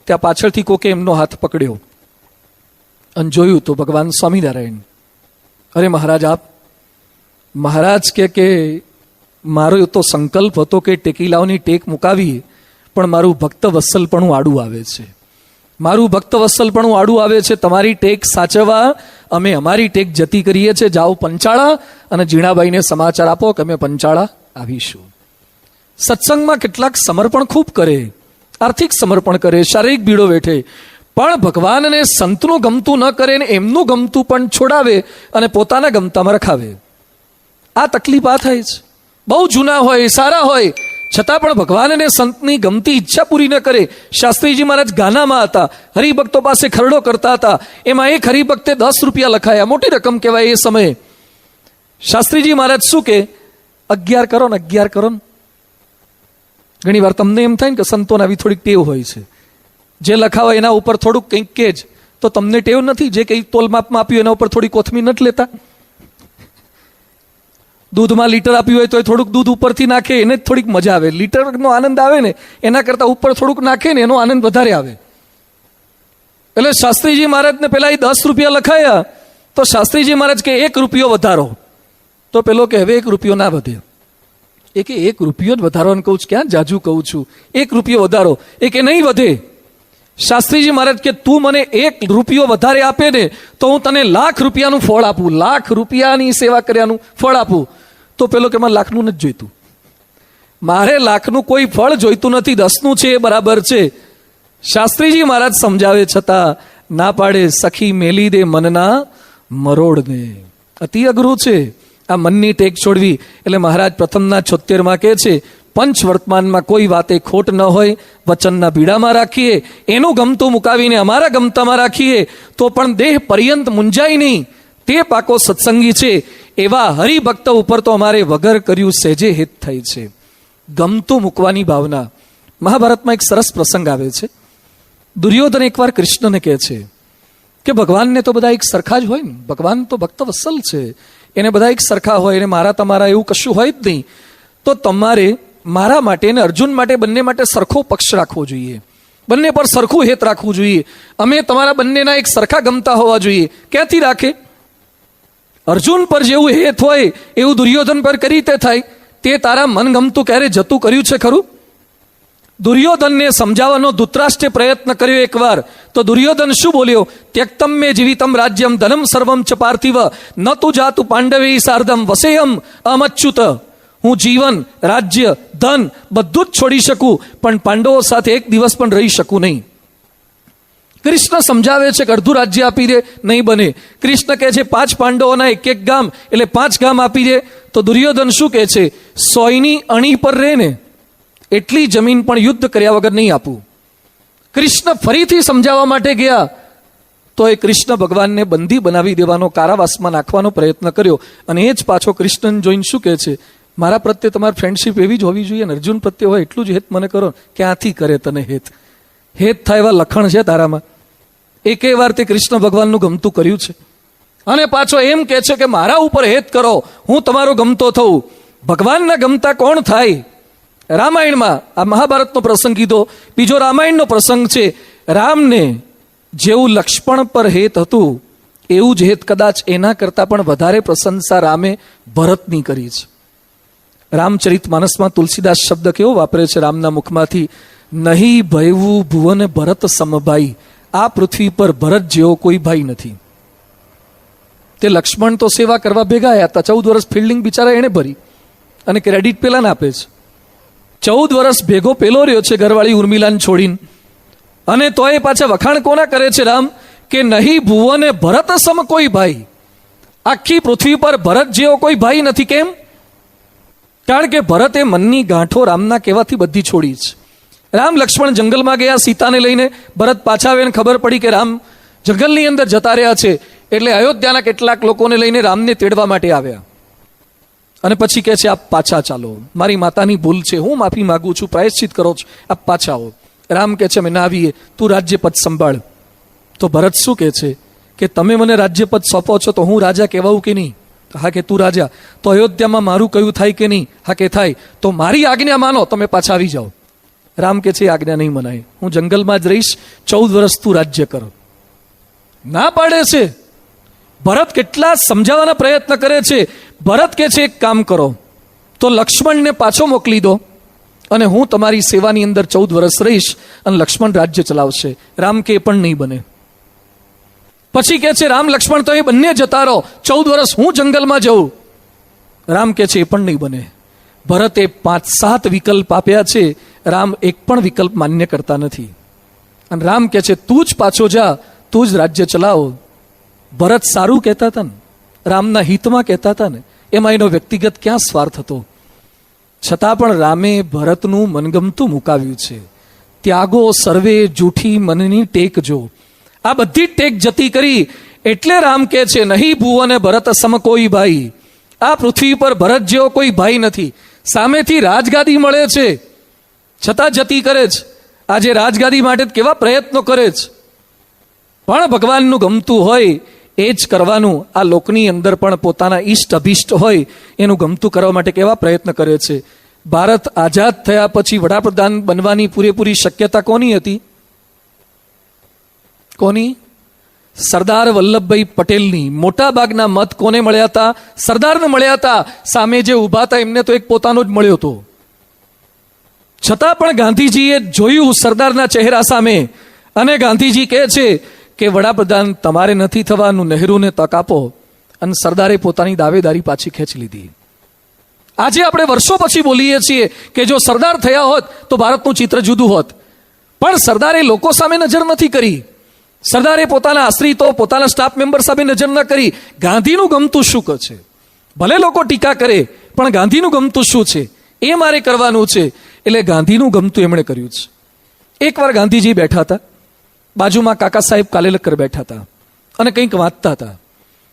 ત્યાં પાછળથી કોકે એમનો હાથ પકડ્યો અને જોયું તો ભગવાન સ્વામિનારાયણ. અરે મહારાજ આપ? મહારાજ કે મારો તો સંકલ્પ હતો કે ટેકીલાઓની ટેક મુકાવી, પણ મારું ભક્ત વત્સલપણું આડું આવે છે. મારું ભક્ત વત્સલપણું આડું આવે છે. તમારી ટેક સાચવવા અમે અમારી ટેક જતી કરીએ છીએ. જાઓ પંચાળા અને જીણાબાઈને સમાચાર આપો કે અમે પંચાળા આવીશું. સત્સંગમાં કેટલાક સમર્પણ ખૂબ કરે. આર્થિક સમર્પણ કરે, શારીરિક બીડો વેઠે, પણ ભગવાનને સંતનું ગમતું ન કરે ને એમનું ગમતું પણ છોડાવે અને પોતાના ગમતામાં રખાવે. આ તકલીફ આ થાય છે. બહુ જૂના હોય, સારા હોય, છતાં પણ ભગવાનને સંતની ગમતી ઈચ્છા પૂરી ન કરે. શાસ્ત્રીજી મહારાજ ગાનામાં હતા, હરિભક્તો પાસે ખરડો કરતા હતા. એમાં એક હરિભક્તે 10 રૂપિયા લખાયા, મોટી રકમ કહેવાય એ સમયે. શાસ્ત્રીજી મહારાજ શું કે, 11 કરો ને, 11 કરો ને. ઘણી વાર તમને એમ થાય ને કે સંતોને આવી થોડીક ટેવ હોય છે, જે લખાવે એના ઉપર થોડુંક કંઈક કે જ. તો તમને ટેવ નથી? જે કંઈ તોલમાપમાં આપ્યું એના ઉપર થોડી કોથમીર નથી લેતા? દૂધમાં લીટર આપ્યું હોય તો થોડુંક દૂધ ઉપરથી નાખે, એને જ થોડીક મજા આવે. લીટરનો આનંદ આવે ને એના કરતાં ઉપર થોડુંક નાખે ને એનો આનંદ વધારે આવે. એટલે શાસ્ત્રીજી મહારાજને પેલા એ 10 રૂપિયા લખાયા, તો શાસ્ત્રીજી મહારાજ કે 1 રૂપિયો વધારો. તો પેલો કે હવે 1 રૂપિયો ના વધે. એ કે 1 રૂપિયો જ વધારવાનું કહું છું, ક્યાં જાજુ કહું છું, 1 રૂપિયો વધારો. એ કે નહીં વધે. શાસ્ત્રીજી મહારાજ કે તું મને 1 રૂપિયો વધારે આપે ને તો હું તને ₹1,00,000 રૂપિયાનું ફળ આપું, ₹1,00,000 રૂપિયાની સેવા કર્યાનું ફળ આપું. તો પેલો કે મારે 1,00,000નું નથી જોઈતું, મારે 1,00,000નું કોઈ ફળ જોઈતું નથી, 10નું છે એ બરાબર છે. શાસ્ત્રીજી મહારાજ સમજાવે છતાં ના પાડે. સખી મેલી દે મનના મરોડને. અતિ અઘરું છે આ મનની ટેક છોડવી. એટલે મહારાજ પ્રથમના 76માં કહે છે, પંચ વર્તમાનમાં કોઈ વાતે ખોટ ન હોય, વચનના બીડામાં રાખીએ, એનું ગમતું મુકાવીને અમારા ગમતામાં રાખીએ તો પણ દેહ પર્યંત મુંજાય નહીં, તે પાકો સત્સંગી છે. એવા હરિભક્ત ઉપર તો અમારે વગર કર્યું સહેજે હિત થઈ છે. ગમતું મૂકવાની ભાવના. મહાભારતમાં એક સરસ પ્રસંગ આવે છે. દુર્યોધન એકવાર કૃષ્ણને કહે છે કે ભગવાનને તો બધા એક સરખા જ હોય ને, ભગવાન તો ભક્ત વત્સલ છે, એને બધા એક સરખા હોય, એને મારા તમારા એવું કશું હોય જ નહીં. તો તમારે મારા માટે અને અર્જુન માટે બંને માટે સરખો પક્ષ રાખવો જોઈએ, બંને પર સરખું હેત રાખવું જોઈએ. અમે તમારા બંનેના એક સરખા ગમતા હોવા જોઈએ. ક્યાંથી રાખે? અર્જુન પર જેવું હેત હોય એવું દુર્યોધન પર કરી રીતે થાય. તે તારા મનગમતું ક્યારે જતું કર્યું છે ખરું? દુર્યોધનને સમજાવવાનો ધૃતરાષ્ટ્રે પ્રયત્ન કર્યો એકવાર, તો દુર્યોધન શું બોલ્યો? ત્યક્તમ મે જીવિતમ રાજ્યમ ધનમ સર્વમ ચ પાર્થિવ ન તુ જાતુ પાંડવે સાર્ધમ વસેયમ અમચ્યુત. હું જીવન, રાજ્ય, ધન બધું જ છોડી શકું, પણ પાંડવો સાથે એક દિવસ પણ રહી શકું નહીં. કૃષ્ણ સમજાવે છે કે અડધું રાજ્ય આપી દે, નહીં બને. કૃષ્ણ કહે છે 5 પાંડવોના 1 ગામ, એટલે 5 ગામ આપી દે. તો દુર્યોધન શું કહે છે? 100ની અણી પર રહે ને એટલી જમીન પણ યુદ્ધ કર્યા વગર નહીં આપું. કૃષ્ણ ફરીથી સમજાવવા માટે ગયા તો એ કૃષ્ણ ભગવાનને બંદી બનાવી દેવાનો, કારાવાસમાં નાખવાનો પ્રયત્ન કર્યો. અને એ જ પાછો કૃષ્ણ જોઈને શું કહે છે? મારા પ્રત્યે તમારી ફ્રેન્ડશીપ એવી જ હોવી જોઈએ ને, અર્જુન પ્રત્યે હોય એટલું જ હેત મને કરો. ક્યાંથી કરે તને હેત? હેત થાય એવા લખણ છે તારામાં? એકે વાર તે કૃષ્ણ ભગવાનનું ગમતું કર્યું છે? અને પાછો એમ કહે છે કે મારા ઉપર હેત કરો, હું તમારો ગમતો થઉં. ભગવાનના ગમતા કોણ થાય? રામાયણમાં આ મહાભારતનો પ્રસંગ કીધો, બીજો રામાયણનો પ્રસંગ છે. રામને જેવું લક્ષ્મણ પર હેત હતું એવું જ હેત કદાચ એના કરતાં પણ વધારે પ્રશંસા રામે ભરતની કરી છે. રામચરિત માનસમાં તુલસીદાસ શબ્દ કેવો વાપરે છે રામના મુખમાંથી? નહીં ભયવું ભુવન ભરત સમભાઈ, આ પૃથ્વી પર ભરત જેવો કોઈ ભાઈ નથી. તે લક્ષ્મણ તો સેવા કરવા ભેગા આવ્યા હતા. 14 વર્ષ ફિલ્ડિંગ બિચારા એને ભરી અને ક્રેડિટ પેલાને આપે છે. 14 વર્ષ ભેગો પેલો રહ્યો છે ઘરવાળી ઉર્મિલાને છોડીને, અને તોય પાછા વખાણ કોના કરે છે રામ? કે નહીં ભુવને ભરત સમ કોઈ ભાઈ, આખી પૃથ્વી પર ભરત જેવો કોઈ ભાઈ નથી. કેમ? કારણ કે ભરતે મનની ગાંઠો રામના કહેવાથી બધી છોડી છે. રામ લક્ષ્મણ જંગલમાં ગયા સીતાને લઈને, ભરત પાછા આવે, ખબર પડી કે રામ જંગલની અંદર જતા રહ્યા છે. એટલે અયોધ્યાના કેટલાક લોકોને લઈને રામને તેડવા માટે આવ્યા. અને પછી કહે છે આપ પાછા ચાલો, મારી માતાની ભૂલ છે, હું માફી માગું છું, પ્રાયશ્ચિત કરો છો, આપ પાછા આવો. રામ કહે છે અમે ના આવીએ, તું રાજ્યપદ સંભાળ. તો ભરત શું કહે છે કે તમે મને રાજ્યપદ સોંપો છો તો હું રાજા કહેવાઉં કે નહીં? હા કે તું રાજા, તો અયોધ્યામાં મારું કયું થાય કે નહીં? હા કે થાય. તો મારી આજ્ઞા માનો, તમે પાછા આવી જાઓ. રામ કે છે આજ્ઞા નહીં મનાય, હું જંગલમાં જ રહીશ, 14 વર્ષ તું રાજ્ય કરો. ના પાડે છે. ભરત કેટલા સમજાવવાના પ્રયત્ન કરે છે. ભરત કે છે એક કામ કરો, તો લક્ષ્મણને પાછો મોકલી દો અને હું તમારી સેવાની અંદર 14 વર્ષ રહીશ અને લક્ષ્મણ રાજ્ય ચલાવશે. રામ કે એ પણ નહીં બને. પછી કે છે રામ લક્ષ્મણ તો એ બંને જતા રહો, 14 વર્ષ હું જંગલમાં જઉં. રામ કે છે એ પણ નહીં બને. ભરતે 5-7 વિકલ્પ આપ્યા છે રામ એક પણ વિકલ્પ માન્ય કરતા નથી. અને રામ કહે છે તું જ પાછો જા, તું જ રાજ્ય ચલાવો. ભરત સારું કહેતા હતા ને, રામના હિતમાં કહેતા હતા ને, એમાં એનો વ્યક્તિગત ક્યાં સ્વાર્થ હતો? છતાં પણ રામે ભરતનું મનગમતું મુકાવ્યું છે. ત્યાગો સર્વે જૂઠી મનની ટેક જો. આ બધી ટેક જતી કરી એટલે રામ કહે છે નહીં ભુવને ભરત સમ કોઈ ભાઈ. આ પૃથ્વી પર ભરત જેવો કોઈ ભાઈ નથી. સામેથી રાજગાદી મળે છે છતાં જતી કરે છે. આજે રાજગાદી માટે કેવા પ્રયત્નો કરે છે, પણ ભગવાનનું ગમતું હોય એ જ કરવાનું. આ લોકની અંદર પણ પોતાના ઈષ્ટ અભિષ્ટ હોય એનું ગમતું કરવા માટે કેવા પ્રયત્ન કરે છે. ભારત આઝાદ થયા પછી વડાપ્રધાન બનવાની પૂરેપૂરી શક્યતા કોની હતી? કોની? સરદાર વલ્લભભાઈ પટેલની. મોટા ભાગના મત કોને મળ્યા હતા? સરદારને મળ્યા હતા. સામે જે ઊભા હતા એમને તો એક પોતાનો જ મળ્યો હતો. છતાં પણ ગાંધીજીએ જોયું સરદારના ચહેરા સામે અને ગાંધીજી કહે છે કે વડાપ્રધાન તમારે નથી થવાનું, નહેરુને તક આપો. અને સરદારે પોતાની દાવેદારી પાછી ખેંચી લીધી. આજે આપણે વર્ષો પછી બોલીએ છીએ કે જો સરદાર થયા હોત તો ભારતનું ચિત્ર જુદું હોત. પણ સરદારે લોકો સામે નજર નથી કરી. સરદારે પોતાના આશ્રિતો, પોતાના સ્ટાફ મેમ્બર સામે નજર ન કરી. ગાંધીનું ગમતું શું છે? ભલે લોકો ટીકા કરે, પણ ગાંધીનું ગમતું શું છે એ મારે કરવાનું છે. એટલે ગાંધીનું ગમતું એમણે કર્યું છે. એકવાર ગાંધીજી બેઠા હતા, બાજુમાં કાકા સાહેબ કાલેલકર બેઠા હતા અને કંઈક વાંચતા હતા.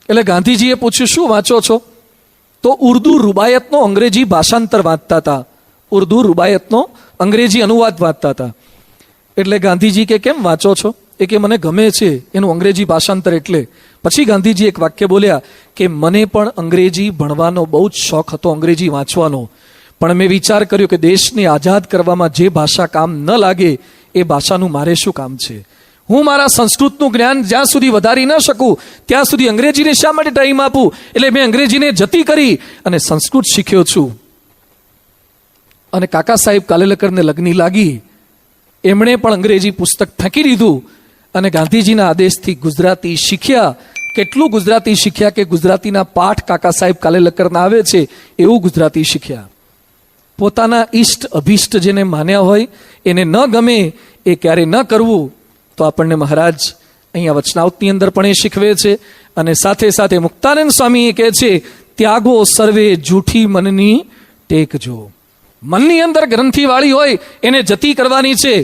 એટલે ગાંધીજીએ પૂછ્યું શું વાંચો છો? તો ઉર્દુ રૂબાયતનો અંગ્રેજી ભાષાંતર વાંચતા હતા. ઉર્દુ રૂબાયતનો અંગ્રેજી અનુવાદ વાંચતા હતા. એટલે ગાંધીજી કે કેમ વાંચો છો? એ કે મને ગમે છે એનું અંગ્રેજી ભાષાંતર. એટલે પછી ગાંધીજી એક વાક્ય બોલ્યા કે મને પણ અંગ્રેજી ભણવાનો બહુ જ શોખ હતો, અંગ્રેજી વાંચવાનો. પણ મેં વિચાર કર્યો કે દેશને આઝાદ કરવામાં જે ભાષા કામ ન લાગે એ ભાષાનું મારે શું કામ છે? હું મારા સંસ્કૃતનું જ્ઞાન જ્યાં સુધી વધારી ન શકું ત્યાં સુધી અંગ્રેજીને શા માટે ટાઈમ આપું? એટલે મેં અંગ્રેજીને જતી કરી અને સંસ્કૃત શીખ્યો છું. અને કાકા સાહેબ કાલેલકરને લગ્ની લાગી. એમણે પણ અંગ્રેજી પુસ્તક ફેંકી દીધું અને ગાંધીજીના આદેશથી ગુજરાતી શીખ્યા. કેટલું ગુજરાતી શીખ્યા કે ગુજરાતીના પાઠ કાકા સાહેબ કાલેલકરના આવે છે એવું ગુજરાતી શીખ્યા. પોતાના ઈષ્ટ અભિષ્ટ જેને માન્યા હોય એને ન ગમે એ ક્યારે ન કરવું. તો આપણને મહારાજ અહીંયા વચનાવતની અંદર પણ એ શીખવે છે. અને સાથે સાથે મુક્તાનંદ સ્વામી એ કહે છે ત્યાગો સર્વે જૂઠી મનની ટેક જો. મનની અંદર ગ્રંથિવાળી હોય એને જતી કરવાની છે.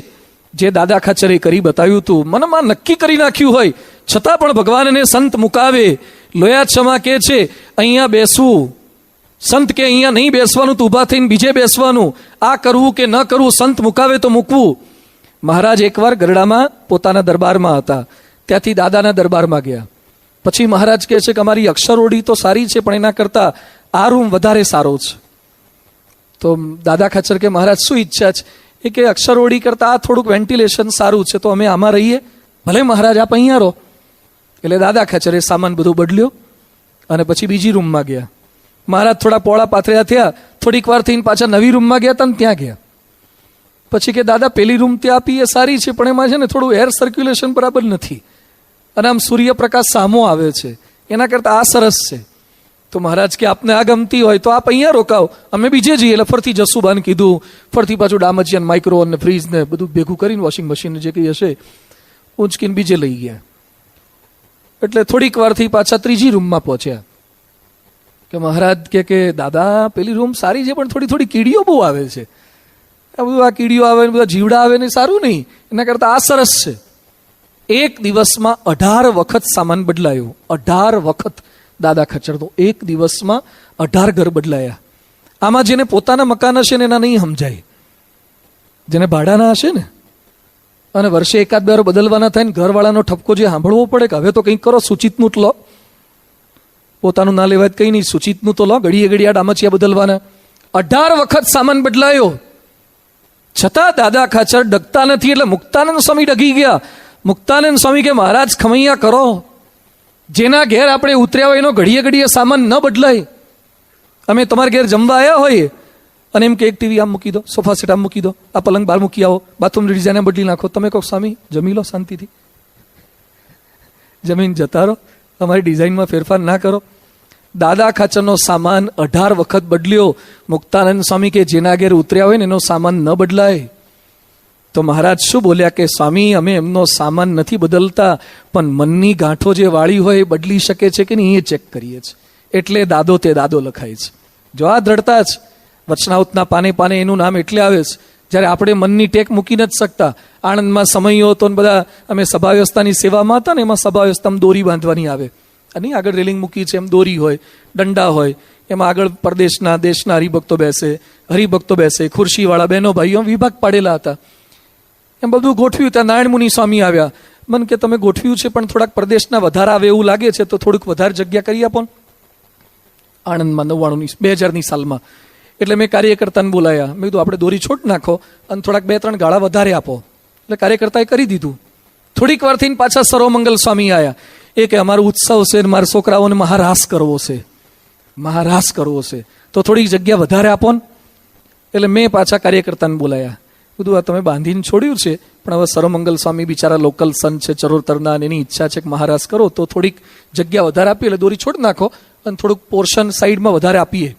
જે દાદા ખાચરે કરી બતાવ્યું હતું, મનમાં નક્કી કરી નાખ્યું હોય છતાં પણ ભગવાનને સંત મુકાવે. લોયાછમા કહે છે અહીંયા બેસવું, સંત કે અહીંયા નહીં બેસવાનું, તો ઊભા થઈને બીજે બેસવાનું. આ કરવું કે ન કરવું, સંત મુકાવે તો મૂકવું. મહારાજ એકવાર ગરડામાં પોતાના દરબારમાં હતા, ત્યાંથી દાદાના દરબારમાં ગયા. પછી મહારાજ કહે છે કે અમારી અક્ષરોડી તો સારી છે પણ એના કરતા આ રૂમ વધારે સારો છે. તો દાદા ખાચર કે મહારાજ શું ઈચ્છા છે? એ કે અક્ષરોડી કરતા આ થોડુંક વેન્ટિલેશન સારું છે તો અમે આમાં રહીએ. ભલે મહારાજ આપ અહીંયા રહો. એટલે દાદા ખાચરે સામાન બધું બદલ્યો અને પછી બીજી રૂમમાં ગયા. મહારાજ થોડા પોળા પાથર્યા થયા, થોડીક વાર થઈને પાછા નવી રૂમમાં ગયા હતા ને ત્યાં ગયા. પછી કે દાદા પેલી રૂમ ત્યાં આપી એ સારી છે પણ એમાં છે ને થોડું એર સર્ક્યુલેશન બરાબર નથી અને આમ સૂર્યપ્રકાશ સામો આવે છે, એના કરતાં આ સરસ છે. તો મહારાજ કે આપને આ ગમતી હોય તો આપ અહીંયા રોકાવ, અમે બીજે જઈએ. એટલે ફરતી જસુબાને કીધું, ફરતી પાછું ડામચિયાન માઇક્રો અને ફ્રીજ ને બધું ભેગું કરીને વોશિંગ મશીન જે કંઈ હશે ઊંચકીને બીજે લઈ ગયા. એટલે થોડીક વારથી પાછા ત્રીજી રૂમમાં પહોંચ્યા. કે મહારાજ કે દાદા પેલી રૂમ સારી છે પણ થોડી થોડી કીડીઓ બહુ આવે છે. આ બધું આ કીડીઓ આવે ને બધા જીવડા આવે ને સારું નહીં, એના કરતાં આ સરસ છે. એક દિવસમાં 18 વખત સામાન બદલાયો. 18 વખત દાદા ખચ્ચર તો એક દિવસમાં 18 ઘર બદલાયા. આમાં જેને પોતાના મકાન હશે ને એના નહીં સમજાય, જેને ભાડાના હશે ને અને વર્ષે એકાદ બે વાર બદલવાના થાય ને ઘરવાળાનો ઠપકો જે સાંભળવો પડે કે હવે તો કંઈક કરો, સૂચિતનું જ લો. પોતાનું ના લેવાય કંઈ નહીં, સૂચિતનું તો લો. ઘડીએ ઘડી આ ડામચિયા બદલવાના. 18 વખત સામાન બદલાયો છતાં દાદા ખાચર ડગતા નથી. એટલે મુક્તાનંદ સ્વામી ડગી ગયા. મુક્તાનંદ સ્વામી કે મહારાજ ખમૈયા કરો, જેના ઘેર આપણે ઉતર્યા હોય એનો ઘડીએ ઘડીએ સામાન ન બદલાય. અમે તમારા ઘેર જમવા આવ્યા હોઈએ અને એમ કે એક ટીવી આમ મૂકી દો, સોફા સેટ આમ મૂકી દો, આ પલંગ બહાર મૂકી આવો, બાથરૂમ ડિઝાઇન બદલી નાખો. તમે કહો સ્વામી જમી લો શાંતિથી, જમીન જતા રહો, અમારી ડિઝાઇનમાં ફેરફાર ના કરો. દાદા ખાચરનો સામાન 18 વખત બદલ્યો. મુક્તાનંદ સ્વામી કે જેના ઘેર ઉતર્યા હોય ને એનો સામાન ન બદલાય. તો મહારાજ શું બોલ્યા કે સ્વામી, અમે એમનો સામાન નથી બદલતા, પણ મનની ગાંઠો જે વાળી હોય એ બદલી શકે છે કે નહીં એ ચેક કરીએ છીએ. એટલે દાદો તે દાદો લખાય છે. જો આ દ્રઢતા જ વચનાવતના પાને પાને એનું નામ એટલે આવે છે. જ્યારે આપણે મનની ટેક મૂકી નથી શકતા. આણંદમાં સમયો હતો ને બધા અમે સભા વ્યવસ્થાની સેવામાં હતા ને, એમાં સભા વ્યવસ્થામાં દોરી બાંધવાની આવે અને આગળ રેલિંગ મૂકી છે, એમ દોરી હોય, દંડા હોય, એમાં આગળ પરદેશના દેશના હરિભક્તો બેસે, ખુરશીવાળા બહેનો ભાઈઓ વિભાગ પાડેલા હતા. એમ બધું ગોઠવ્યું. ત્યાં નારાયણ મુનિ સ્વામી આવ્યા. મને કે તમે ગોઠવ્યું છે પણ થોડાક પ્રદેશના વધારે આવે એવું લાગે છે, તો થોડુંક વધારે જગ્યા કરી આપો. આણંદમાં 2000ની સાલમાં. એટલે મેં કાર્યકર્તાને બોલાયા. મેં કીધું આપણે દોરી છોડ નાખો અને થોડાક 2-3 ગાળા વધારે આપો. એટલે કાર્યકર્તાએ કરી દીધું. થોડીક વાર થઈને પાછા સર્વમંગલ સ્વામી આવ્યા. એ કે અમારો ઉત્સવ છે, મારા છોકરાઓને મહારાસ કરવો છે, તો થોડીક જગ્યા વધારે આપો ને. એટલે મેં પાછા કાર્યકર્તાને બોલાયા. બધું આ તમે બાંધીને છોડ્યું છે, પણ હવે સર્વમંગલ સ્વામી બિચારા લોકલ સંત છે ચરોતરના, એની ઈચ્છા છે કે મહારાસ કરો, તો થોડીક જગ્યા વધારે આપીએ. એટલે દોરી છોડ નાખો અને થોડુંક પોર્શન સાઈડમાં વધારે આપીએ.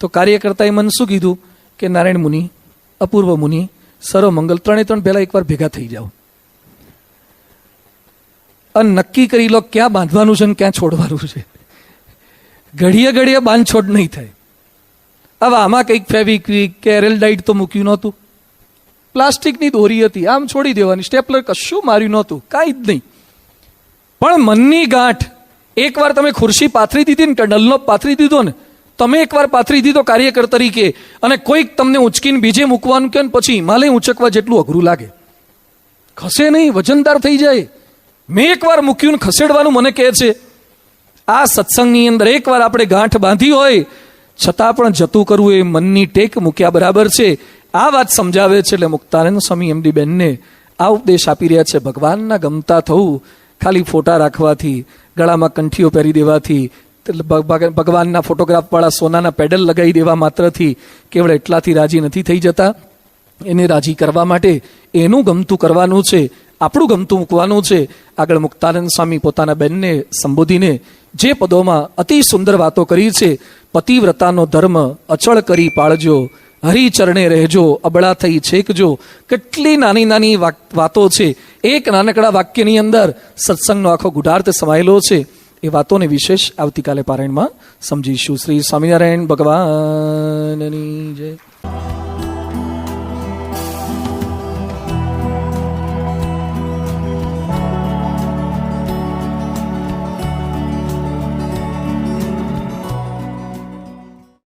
તો કાર્યકર્તાએ મને શું કીધું કે નારાયણ મુનિ, અપૂર્વ મુનિ, સર્વમંગલ 3 પહેલા એકવાર ભેગા થઈ જાઓ અને નક્કી કરી લો ક્યાં બાંધવાનું છે ને ક્યાં છોડવાનું છે. ઘડીએ બાંધછોડ નહીં થાય. હવે આમાં કંઈક ફેવિક્વિક કે એરેલ્ડાઇટ તો મૂક્યું નહોતું, પ્લાસ્ટિકની દોરી હતી, આમ છોડી દેવાની, સ્ટેપલર કશું માર્યું નહોતું, કાંઈ જ નહીં. પણ મનની ગાંઠ એકવાર તમે ખુરશી પાથરી દીધી ને કે ડલ્લો પાથરી દીધો ને, તમે એકવાર પાથરી દીધો કાર્યકર તરીકે, અને કોઈક તમને ઉંચકીને બીજે મૂકવાનું કે પછી હિમાલય ઉંચકવા જેટલું અઘરું લાગે. ખસે નહીં, વજનદાર થઈ જાય. મેં એકવાર મૂક્યું ને ખસેડવાનું મને કહે છે. આ સત્સંગની અંદર એકવાર આપણે ગાંઠ બાંધી હોય છતાં પણ જતું કરવું એ મનની ટેક મૂક્યા બરાબર છે. આ વાત સમજાવે છે. એટલે મુક્તાનંદ સ્વામી એમડી બેનને આ ઉપદેશ આપી રહ્યા છે. ભગવાનના ગમતા થવું ખાલી ફોટા રાખવાથી, ગળામાં કંઠીઓ પહેરી દેવાથી, ભગવાનના ફોટોગ્રાફ વાળા સોનાના પેડલ લગાવી દેવા માત્રથી કેવળ એટલાથી રાજી નથી થઈ જતા. એને રાજી કરવા માટે એનું ગમતું કરવાનું છે, આપણું ગમતું મૂકવાનું છે. આગળ મુક્તાનંદ સ્વામી પોતાના બેનને સંબોધીને જે પદોમાં અતિ સુંદર વાતો કરી છે. પતિવ્રતાનો ધર્મ અચળ કરી પાળજો, હરિચરણે રહેજો, અબળા થઈ છેકજો. કેટલી નાની નાની વાતો છે. એક નાનકડા વાક્યની અંદર સત્સંગનો આખો ગુઢાર્થ સમાયેલો છે. એ વાતોને વિશેષ આવતીકાલે પારાયણમાં સમજીશું. શ્રી સ્વામિનારાયણ ભગવાનની જય.